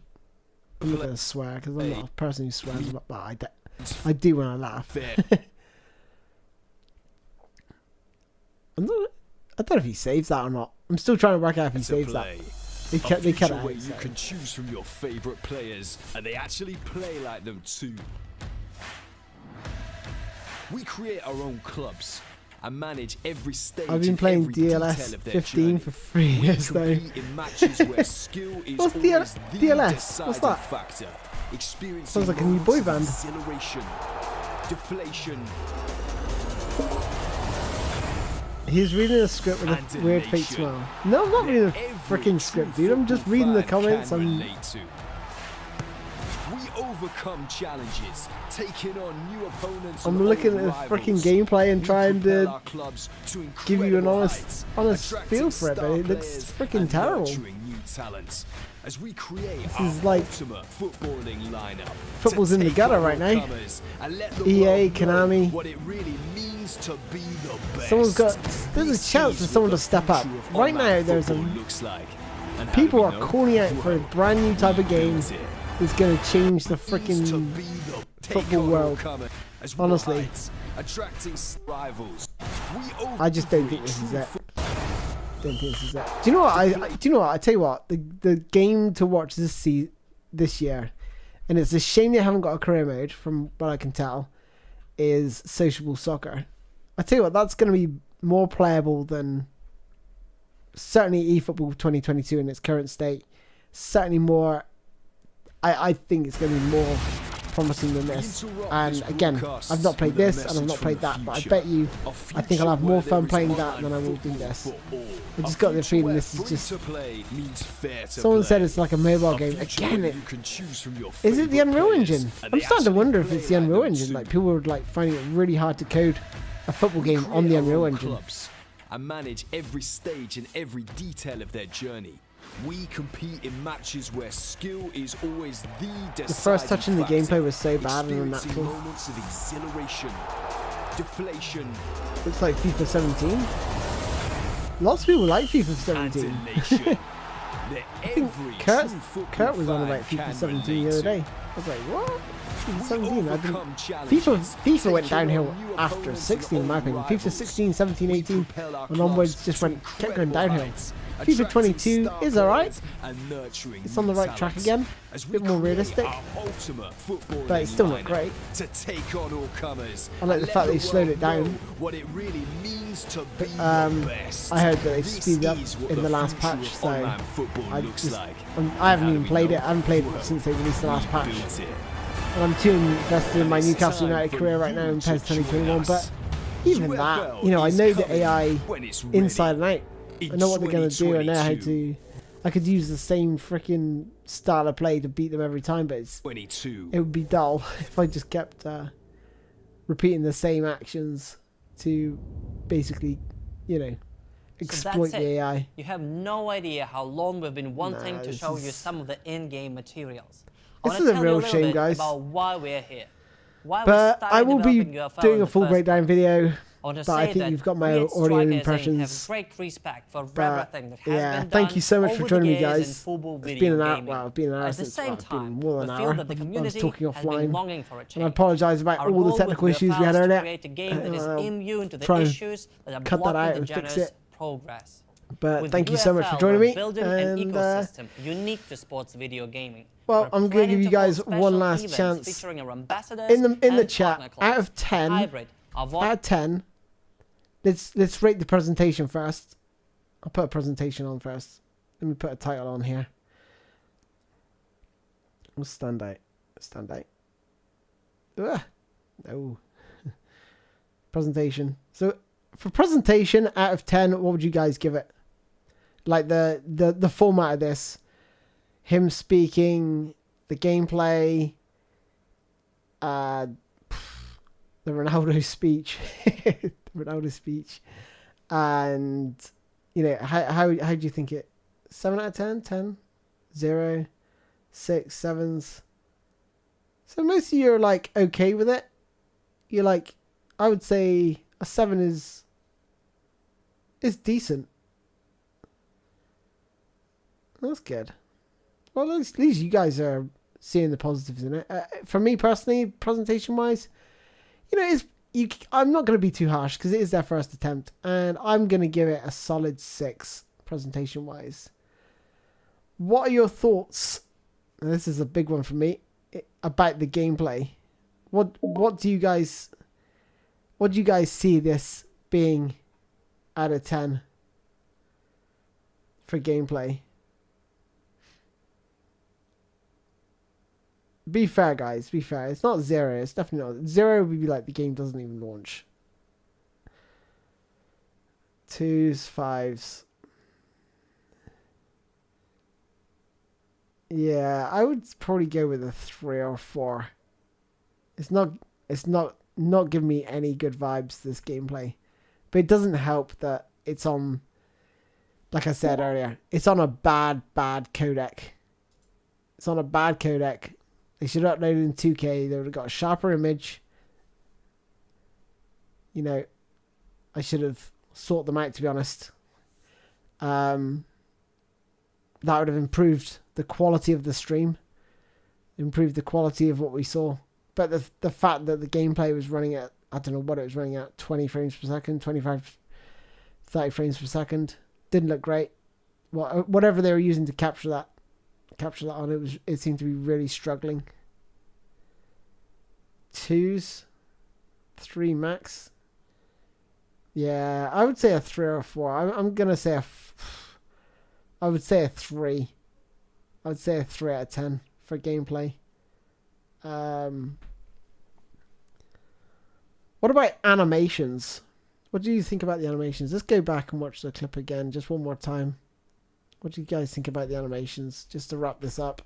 [SPEAKER 1] I'm not going to swear because I'm not a person who swears a lot, but I do when I laugh.
[SPEAKER 6] fair.
[SPEAKER 1] I don't know if he saves that or not. I'm still trying to work out if he
[SPEAKER 6] to
[SPEAKER 1] saves that.
[SPEAKER 6] play.
[SPEAKER 1] They cut
[SPEAKER 6] A
[SPEAKER 1] it
[SPEAKER 6] future
[SPEAKER 1] out.
[SPEAKER 6] where you
[SPEAKER 1] so.
[SPEAKER 6] can choose from your favorite players, and they actually play like them too. We create our own clubs and manage every stage.
[SPEAKER 1] I've been
[SPEAKER 6] and
[SPEAKER 1] playing
[SPEAKER 6] every detail
[SPEAKER 1] DLS
[SPEAKER 6] of their
[SPEAKER 1] 15
[SPEAKER 6] journey.
[SPEAKER 1] for 3 years though.
[SPEAKER 6] Compete in matches where skill is
[SPEAKER 1] What's
[SPEAKER 6] always the
[SPEAKER 1] DLS?
[SPEAKER 6] deciding
[SPEAKER 1] What's that?
[SPEAKER 6] factor. Experiencing
[SPEAKER 1] Sounds like a new
[SPEAKER 6] moments
[SPEAKER 1] boy
[SPEAKER 6] of
[SPEAKER 1] band.
[SPEAKER 6] Exhilaration, deflation,
[SPEAKER 1] He's reading a script with a
[SPEAKER 6] And
[SPEAKER 1] weird fake
[SPEAKER 6] elation.
[SPEAKER 1] smile. No, I'm not reading a
[SPEAKER 6] Every
[SPEAKER 1] freaking
[SPEAKER 6] true
[SPEAKER 1] script, dude. I'm just
[SPEAKER 6] football
[SPEAKER 1] reading the
[SPEAKER 6] fan
[SPEAKER 1] comments.
[SPEAKER 6] can
[SPEAKER 1] I'm
[SPEAKER 6] relate to. We overcome challenges, taking on new opponents.
[SPEAKER 1] I'm
[SPEAKER 6] and
[SPEAKER 1] looking
[SPEAKER 6] old
[SPEAKER 1] at the
[SPEAKER 6] rivals.
[SPEAKER 1] freaking gameplay and
[SPEAKER 6] We
[SPEAKER 1] trying
[SPEAKER 6] propel
[SPEAKER 1] to
[SPEAKER 6] our clubs to
[SPEAKER 1] give you an
[SPEAKER 6] incredible
[SPEAKER 1] honest
[SPEAKER 6] heights,
[SPEAKER 1] feel for it, but
[SPEAKER 6] attracting
[SPEAKER 1] it looks
[SPEAKER 6] star
[SPEAKER 1] freaking
[SPEAKER 6] players
[SPEAKER 1] terrible.
[SPEAKER 6] and nurturing new talents as we create
[SPEAKER 1] This
[SPEAKER 6] our
[SPEAKER 1] is like
[SPEAKER 6] ultimate footballing lineup.
[SPEAKER 1] football's
[SPEAKER 6] to
[SPEAKER 1] in the
[SPEAKER 6] take
[SPEAKER 1] gutter
[SPEAKER 6] on
[SPEAKER 1] right
[SPEAKER 6] all
[SPEAKER 1] now.
[SPEAKER 6] comers and let the
[SPEAKER 1] EA,
[SPEAKER 6] world know
[SPEAKER 1] Konami.
[SPEAKER 6] what it really means to be the best.
[SPEAKER 1] Someone's got. There's a
[SPEAKER 6] This
[SPEAKER 1] chance
[SPEAKER 6] is
[SPEAKER 1] for
[SPEAKER 6] what
[SPEAKER 1] someone
[SPEAKER 6] the
[SPEAKER 1] to step up.
[SPEAKER 6] future of
[SPEAKER 1] Right
[SPEAKER 6] online
[SPEAKER 1] now, there's
[SPEAKER 6] football
[SPEAKER 1] a.
[SPEAKER 6] looks like. And how
[SPEAKER 1] People
[SPEAKER 6] do we
[SPEAKER 1] are
[SPEAKER 6] know?
[SPEAKER 1] calling out for a brand new type of game
[SPEAKER 6] Built it.
[SPEAKER 1] that's going to change the
[SPEAKER 6] To
[SPEAKER 1] freaking
[SPEAKER 6] be the
[SPEAKER 1] football
[SPEAKER 6] take on
[SPEAKER 1] world.
[SPEAKER 6] all comers as we
[SPEAKER 1] Honestly.
[SPEAKER 6] heights, attracting rivals. We
[SPEAKER 1] I just don't think
[SPEAKER 6] overcreate
[SPEAKER 1] this is
[SPEAKER 6] true
[SPEAKER 1] it. Don't think this is it. Do you know what? Do you know what? I tell you what. The game to watch this year, and it's a shame they haven't got a career mode from what I can tell, is sociable soccer. I tell you what, that's going to be more playable than certainly eFootball 2022 in its current state. Certainly more. I think it's going to be more promising than this. And again, I've not played this and I've not played that, but I bet you, I think I'll have more fun playing that than I will do this. I just got the feeling this is just. Someone said it's like a mobile game. Again, is it the Unreal Engine? I'm starting to wonder if it's the Unreal Engine. Like people are like finding it really hard to code a football game on the Unreal Engine.
[SPEAKER 6] And manage every stage and every detail of their journey. We compete in matches where skill is always the deciding
[SPEAKER 1] The first touch in the
[SPEAKER 6] factor.
[SPEAKER 1] gameplay was so bad and
[SPEAKER 6] Experiencing
[SPEAKER 1] unnatural.
[SPEAKER 6] moments of exhilaration, deflation,
[SPEAKER 1] Looks like FIFA 17. Lots of people like FIFA 17.
[SPEAKER 6] and elation. that every
[SPEAKER 1] Kurt,
[SPEAKER 6] true football
[SPEAKER 1] Kurt was on
[SPEAKER 6] fan
[SPEAKER 1] about FIFA
[SPEAKER 6] can
[SPEAKER 1] 17 the
[SPEAKER 6] relate
[SPEAKER 1] other
[SPEAKER 6] to.
[SPEAKER 1] day. I was like, what? FIFA 17? I've been...
[SPEAKER 6] overcome challenges,
[SPEAKER 1] FIFA went
[SPEAKER 6] taking on
[SPEAKER 1] downhill
[SPEAKER 6] new
[SPEAKER 1] after
[SPEAKER 6] opponents
[SPEAKER 1] 16 in my
[SPEAKER 6] and
[SPEAKER 1] opinion.
[SPEAKER 6] old
[SPEAKER 1] FIFA
[SPEAKER 6] rivals.
[SPEAKER 1] 16, 17, 18
[SPEAKER 6] propel our
[SPEAKER 1] and onwards
[SPEAKER 6] clubs
[SPEAKER 1] just
[SPEAKER 6] to
[SPEAKER 1] kept going
[SPEAKER 6] incredible
[SPEAKER 1] downhill.
[SPEAKER 6] heights,
[SPEAKER 1] FIFA
[SPEAKER 6] attracting
[SPEAKER 1] 22
[SPEAKER 6] star
[SPEAKER 1] is alright.
[SPEAKER 6] players and nurturing
[SPEAKER 1] It's on the
[SPEAKER 6] new
[SPEAKER 1] right track
[SPEAKER 6] talents.
[SPEAKER 1] again.
[SPEAKER 6] As
[SPEAKER 1] A
[SPEAKER 6] we
[SPEAKER 1] bit more
[SPEAKER 6] create
[SPEAKER 1] realistic.
[SPEAKER 6] our ultimate footballing
[SPEAKER 1] But it's still not
[SPEAKER 6] lineup
[SPEAKER 1] great.
[SPEAKER 6] To take on all comers.
[SPEAKER 1] I like the
[SPEAKER 6] and
[SPEAKER 1] fact
[SPEAKER 6] let
[SPEAKER 1] they
[SPEAKER 6] the
[SPEAKER 1] slowed
[SPEAKER 6] world
[SPEAKER 1] it down.
[SPEAKER 6] know What it really means to be
[SPEAKER 1] Um,
[SPEAKER 6] the best.
[SPEAKER 1] I heard that they
[SPEAKER 6] This
[SPEAKER 1] speeded up
[SPEAKER 6] is what
[SPEAKER 1] in the last
[SPEAKER 6] future
[SPEAKER 1] patch,
[SPEAKER 6] of
[SPEAKER 1] so
[SPEAKER 6] online football
[SPEAKER 1] I
[SPEAKER 6] looks
[SPEAKER 1] just
[SPEAKER 6] like.
[SPEAKER 1] I haven't
[SPEAKER 6] How do
[SPEAKER 1] even
[SPEAKER 6] we
[SPEAKER 1] played
[SPEAKER 6] know?
[SPEAKER 1] it. I haven't played it
[SPEAKER 6] Well,
[SPEAKER 1] since they released the last patch.
[SPEAKER 6] built it.
[SPEAKER 1] And I'm too invested in my
[SPEAKER 6] It's
[SPEAKER 1] Newcastle
[SPEAKER 6] time
[SPEAKER 1] United
[SPEAKER 6] for
[SPEAKER 1] career right now in
[SPEAKER 6] you to
[SPEAKER 1] PES 2021.
[SPEAKER 6] join
[SPEAKER 1] But
[SPEAKER 6] us.
[SPEAKER 1] even that, you know, I
[SPEAKER 6] is
[SPEAKER 1] know the
[SPEAKER 6] coming
[SPEAKER 1] AI
[SPEAKER 6] when it's ready.
[SPEAKER 1] inside and out. I know what they're going to do. I know how
[SPEAKER 6] 2022.
[SPEAKER 1] to. I could use the same freaking style of play to beat them every time, but it
[SPEAKER 6] 22.
[SPEAKER 1] would be dull if I just kept repeating the same actions to basically, you know, exploit
[SPEAKER 2] that's
[SPEAKER 1] the
[SPEAKER 2] it.
[SPEAKER 1] AI.
[SPEAKER 2] You have no idea how long we've been wanting
[SPEAKER 1] Nah,
[SPEAKER 2] to
[SPEAKER 1] this
[SPEAKER 2] show you
[SPEAKER 1] is-
[SPEAKER 2] some of the in-game materials.
[SPEAKER 1] This
[SPEAKER 2] I
[SPEAKER 1] is
[SPEAKER 2] want
[SPEAKER 1] a
[SPEAKER 2] to tell
[SPEAKER 1] real
[SPEAKER 2] you a little
[SPEAKER 1] shame,
[SPEAKER 2] bit
[SPEAKER 1] guys.
[SPEAKER 2] about why we're here. Why we
[SPEAKER 1] But
[SPEAKER 2] started
[SPEAKER 1] I will be
[SPEAKER 2] developing UFL
[SPEAKER 1] doing
[SPEAKER 2] in
[SPEAKER 1] a
[SPEAKER 2] the
[SPEAKER 1] full
[SPEAKER 2] first
[SPEAKER 1] breakdown
[SPEAKER 2] place.
[SPEAKER 1] video.
[SPEAKER 2] I want to
[SPEAKER 1] But I
[SPEAKER 2] say
[SPEAKER 1] think
[SPEAKER 2] that
[SPEAKER 1] you've got my
[SPEAKER 2] we at
[SPEAKER 1] audio
[SPEAKER 2] Strikers Inc.
[SPEAKER 1] impressions.
[SPEAKER 2] have great respect for
[SPEAKER 1] But,
[SPEAKER 2] everything that has
[SPEAKER 1] yeah,
[SPEAKER 2] been
[SPEAKER 1] thank
[SPEAKER 2] done
[SPEAKER 1] you so much
[SPEAKER 2] over
[SPEAKER 1] for
[SPEAKER 2] the
[SPEAKER 1] joining me,
[SPEAKER 2] years in
[SPEAKER 1] guys.
[SPEAKER 2] football
[SPEAKER 1] It's
[SPEAKER 2] video
[SPEAKER 1] been an hour.
[SPEAKER 2] gaming.
[SPEAKER 1] Well, it's been an hour
[SPEAKER 2] At the
[SPEAKER 1] since.
[SPEAKER 2] same
[SPEAKER 1] Well, it's been
[SPEAKER 2] time,
[SPEAKER 1] more
[SPEAKER 2] we
[SPEAKER 1] than an
[SPEAKER 2] feel
[SPEAKER 1] hour.
[SPEAKER 2] that the
[SPEAKER 1] I was
[SPEAKER 2] community
[SPEAKER 1] talking
[SPEAKER 2] has been
[SPEAKER 1] offline,
[SPEAKER 2] longing for a
[SPEAKER 1] and
[SPEAKER 2] change.
[SPEAKER 1] I apologise about
[SPEAKER 2] Our
[SPEAKER 1] all the
[SPEAKER 2] goal
[SPEAKER 1] technical
[SPEAKER 2] with
[SPEAKER 1] issues we
[SPEAKER 2] UFL
[SPEAKER 1] had
[SPEAKER 2] is to
[SPEAKER 1] earlier.
[SPEAKER 2] create a game that is
[SPEAKER 1] I'll
[SPEAKER 2] immune to the
[SPEAKER 1] try and
[SPEAKER 2] issues that are
[SPEAKER 1] cut that out
[SPEAKER 2] blocking the
[SPEAKER 1] and fix
[SPEAKER 2] genre's
[SPEAKER 1] it.
[SPEAKER 2] progress.
[SPEAKER 1] But
[SPEAKER 2] With
[SPEAKER 1] thank you so much for
[SPEAKER 2] UFL,
[SPEAKER 1] joining
[SPEAKER 2] we're
[SPEAKER 1] me.
[SPEAKER 2] building an
[SPEAKER 1] And
[SPEAKER 2] ecosystem unique to sports video gaming.
[SPEAKER 1] well,
[SPEAKER 2] We're
[SPEAKER 1] I'm going to
[SPEAKER 2] planning
[SPEAKER 1] give you
[SPEAKER 2] hold
[SPEAKER 1] guys
[SPEAKER 2] special
[SPEAKER 1] one last
[SPEAKER 2] events
[SPEAKER 1] chance
[SPEAKER 2] featuring our ambassadors
[SPEAKER 1] in the
[SPEAKER 2] and
[SPEAKER 1] chat.
[SPEAKER 2] partner clubs.
[SPEAKER 1] Out of 10,
[SPEAKER 2] Hybrid,
[SPEAKER 1] out of 10, let's rate the presentation first. I'll put a presentation on first. Let me put a title on here. We'll stand out. Stand out. Ugh. No. Presentation. So for presentation out of 10, what would you guys give it? Like the format of this. Him speaking, the gameplay, the Ronaldo speech. The Ronaldo speech. And you know, how do you think it? 7 out of 10? 10? 0? 6, 7s. So most of you are like okay with it. You're like, I would say a 7 is decent. That's good. Well, at least you guys are seeing the positives in it. For me personally, presentation wise, you know, I'm not going to be too harsh because it is their first attempt, and I'm going to give it a solid 6 presentation wise. What are your thoughts? And this is a big one for me about the gameplay. What do you guys see this being out of 10 for gameplay? Be fair, guys. Be fair. It's not 0. It's definitely not. 0 would be like the game doesn't even launch. 2s, 5s. Yeah, I would probably go with a 3 or 4. It's not giving me any good vibes, this gameplay. But it doesn't help that it's on, like I said earlier, it's on a bad codec. It's on a bad codec. They should have uploaded in 2K. They would have got a sharper image. You know, I should have sorted them out, to be honest. That would have improved the quality of the stream. Improved the quality of what we saw. But the fact that the gameplay was running at, I don't know what it was running at, 20 frames per second, 25, 30 frames per second. Didn't look great. Well, whatever they were using to capture that on, it seemed to be really struggling. 2s, 3 max. Yeah, I would say a 3 or a 4. I'm gonna say I would say a 3. I would say a 3 out of 10 for gameplay. What about animations? What do you think about the animations? Let's go back and watch the clip again just one more time. What do you guys think about the animations? Just to wrap this up.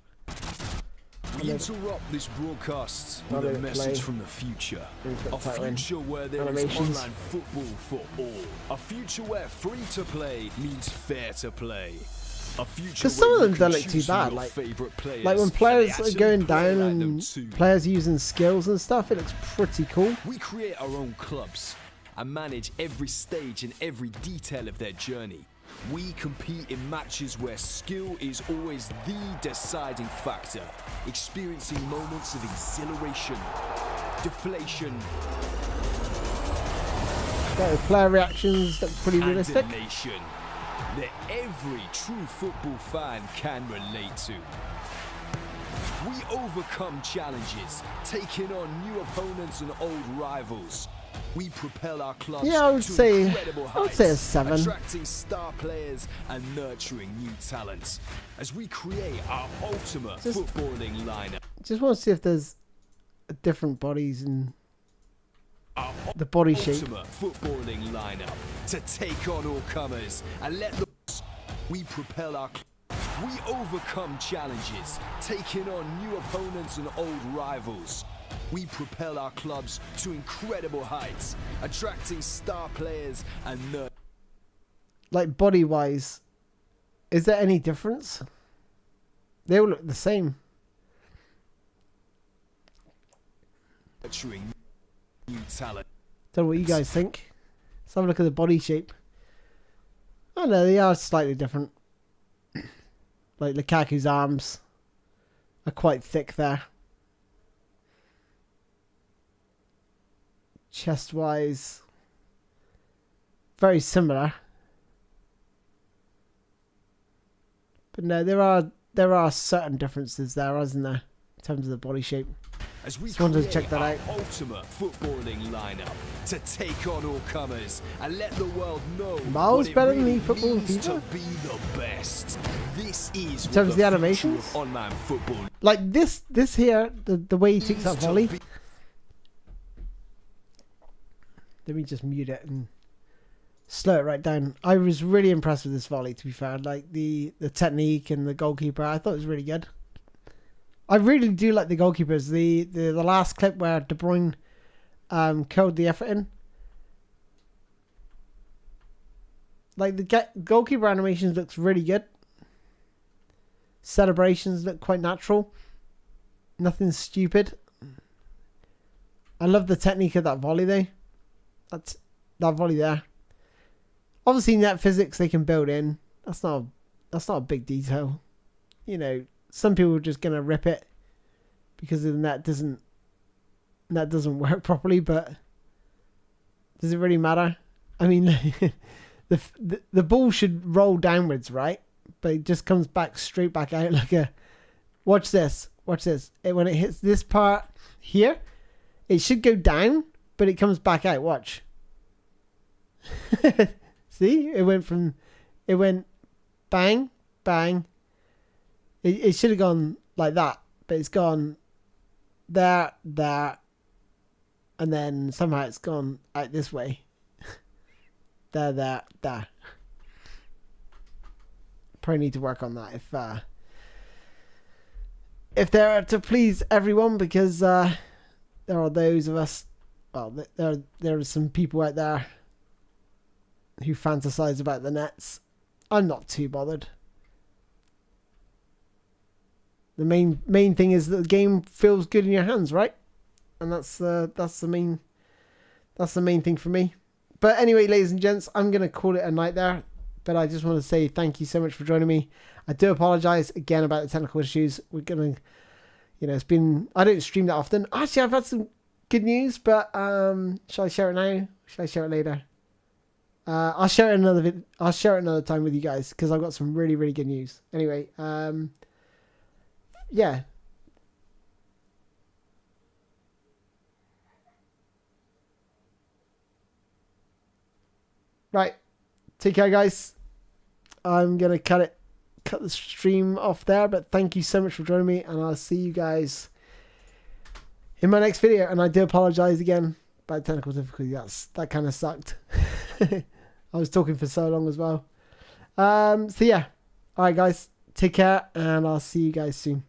[SPEAKER 6] We interrupt this broadcast with
[SPEAKER 1] let
[SPEAKER 6] a
[SPEAKER 1] it
[SPEAKER 6] message
[SPEAKER 1] play.
[SPEAKER 6] from the future.
[SPEAKER 1] We've
[SPEAKER 6] A
[SPEAKER 1] got that in.
[SPEAKER 6] future where there is
[SPEAKER 1] Animations.
[SPEAKER 6] online football for all. A future where free to play means fair to play. A future
[SPEAKER 1] Because some
[SPEAKER 6] where
[SPEAKER 1] of them
[SPEAKER 6] you
[SPEAKER 1] don't
[SPEAKER 6] can
[SPEAKER 1] look too
[SPEAKER 6] choose
[SPEAKER 1] bad.
[SPEAKER 6] your
[SPEAKER 1] Like
[SPEAKER 6] favorite players,
[SPEAKER 1] when
[SPEAKER 6] and
[SPEAKER 1] players
[SPEAKER 6] they
[SPEAKER 1] are
[SPEAKER 6] actually
[SPEAKER 1] going
[SPEAKER 6] play
[SPEAKER 1] down
[SPEAKER 6] like them
[SPEAKER 1] and
[SPEAKER 6] too.
[SPEAKER 1] players using skills and stuff, it looks pretty cool.
[SPEAKER 6] We create our own clubs and manage every stage and every detail of their journey. We compete in matches where skill is always the deciding factor, experiencing moments of exhilaration, deflation,
[SPEAKER 1] The player reactions look pretty
[SPEAKER 6] and
[SPEAKER 1] realistic.
[SPEAKER 6] elation that every true football fan can relate to. We overcome challenges, taking on new opponents and old rivals. We propel our clubs
[SPEAKER 1] Yeah, I would
[SPEAKER 6] to
[SPEAKER 1] say-
[SPEAKER 6] incredible
[SPEAKER 1] I would say a
[SPEAKER 6] heights,
[SPEAKER 1] 7.
[SPEAKER 6] attracting star players and nurturing new talents as we create our ultimate
[SPEAKER 1] Just-
[SPEAKER 6] footballing lineup.
[SPEAKER 1] Just want to see if there's different bodies and
[SPEAKER 6] Our
[SPEAKER 1] the body shape.
[SPEAKER 6] ultimate footballing lineup to take on all comers and let the we propel our we overcome challenges, taking on new opponents and old rivals. We propel our clubs to incredible heights, attracting star players and
[SPEAKER 1] Like body wise, is there any difference? They all look the same.
[SPEAKER 6] nurturing new talent.
[SPEAKER 1] Don't know what you guys think. Let's have a look at the body shape. Oh no, they are slightly different. Like Lukaku's arms are quite thick there. Chest wise, very similar. But no, there are certain differences there, isn't there, in terms of the body shape.
[SPEAKER 6] As we
[SPEAKER 1] Just wanted to
[SPEAKER 6] create
[SPEAKER 1] check that
[SPEAKER 6] our
[SPEAKER 1] out.
[SPEAKER 6] ultimate footballing lineup to take on all comers and let the world know
[SPEAKER 1] Miles
[SPEAKER 6] what it
[SPEAKER 1] better than
[SPEAKER 6] really
[SPEAKER 1] me football
[SPEAKER 6] means to
[SPEAKER 1] FIFA?
[SPEAKER 6] be the best. This is
[SPEAKER 1] In terms of the animations?
[SPEAKER 6] future of online football.
[SPEAKER 1] Like this here, the way he takes that
[SPEAKER 6] needs to
[SPEAKER 1] volley.
[SPEAKER 6] be.
[SPEAKER 1] Let me just mute it and slow it right down. I was really impressed with this volley, to be fair. Like the technique and the goalkeeper, I thought it was really good. I really do like the goalkeepers. The last clip where De Bruyne curled the effort in. Like the goalkeeper animations looks really good. Celebrations look quite natural. Nothing stupid. I love the technique of that volley though. That volley there. Obviously net physics they can build in. That's not a big detail. You know, some people are just gonna rip it because the net doesn't work properly, but does it really matter? I mean the ball should roll downwards, right? But it just comes back straight back out like a watch this. When it hits this part here, it should go down, but it comes back out. Watch. See? It went bang, bang. It should have gone like that, but it's gone there, and then somehow it's gone out this way. There. Probably need to work on that if they're to please everyone, because there are those of us, well, there are some people out there who fantasize about the nets. I'm not too bothered. The main thing is that the game feels good in your hands, right? And that's the main thing for me. But anyway, ladies and gents, I'm gonna call it a night there. But I just want to say thank you so much for joining me. I do apologize again about the technical issues. We're gonna, it's been, I don't stream that often. Actually, I've had some good news, but shall I share it now? Shall I share it later? I'll share it I'll share it another time with you guys, because I've got some really, really good news. Anyway, yeah. Right. Take care, guys. I'm going to cut the stream off there, but thank you so much for joining me, and I'll see you guys in my next video. And I do apologize again about technical difficulty. That kind of sucked. I was talking for so long as well. So yeah. All right, guys. Take care, and I'll see you guys soon.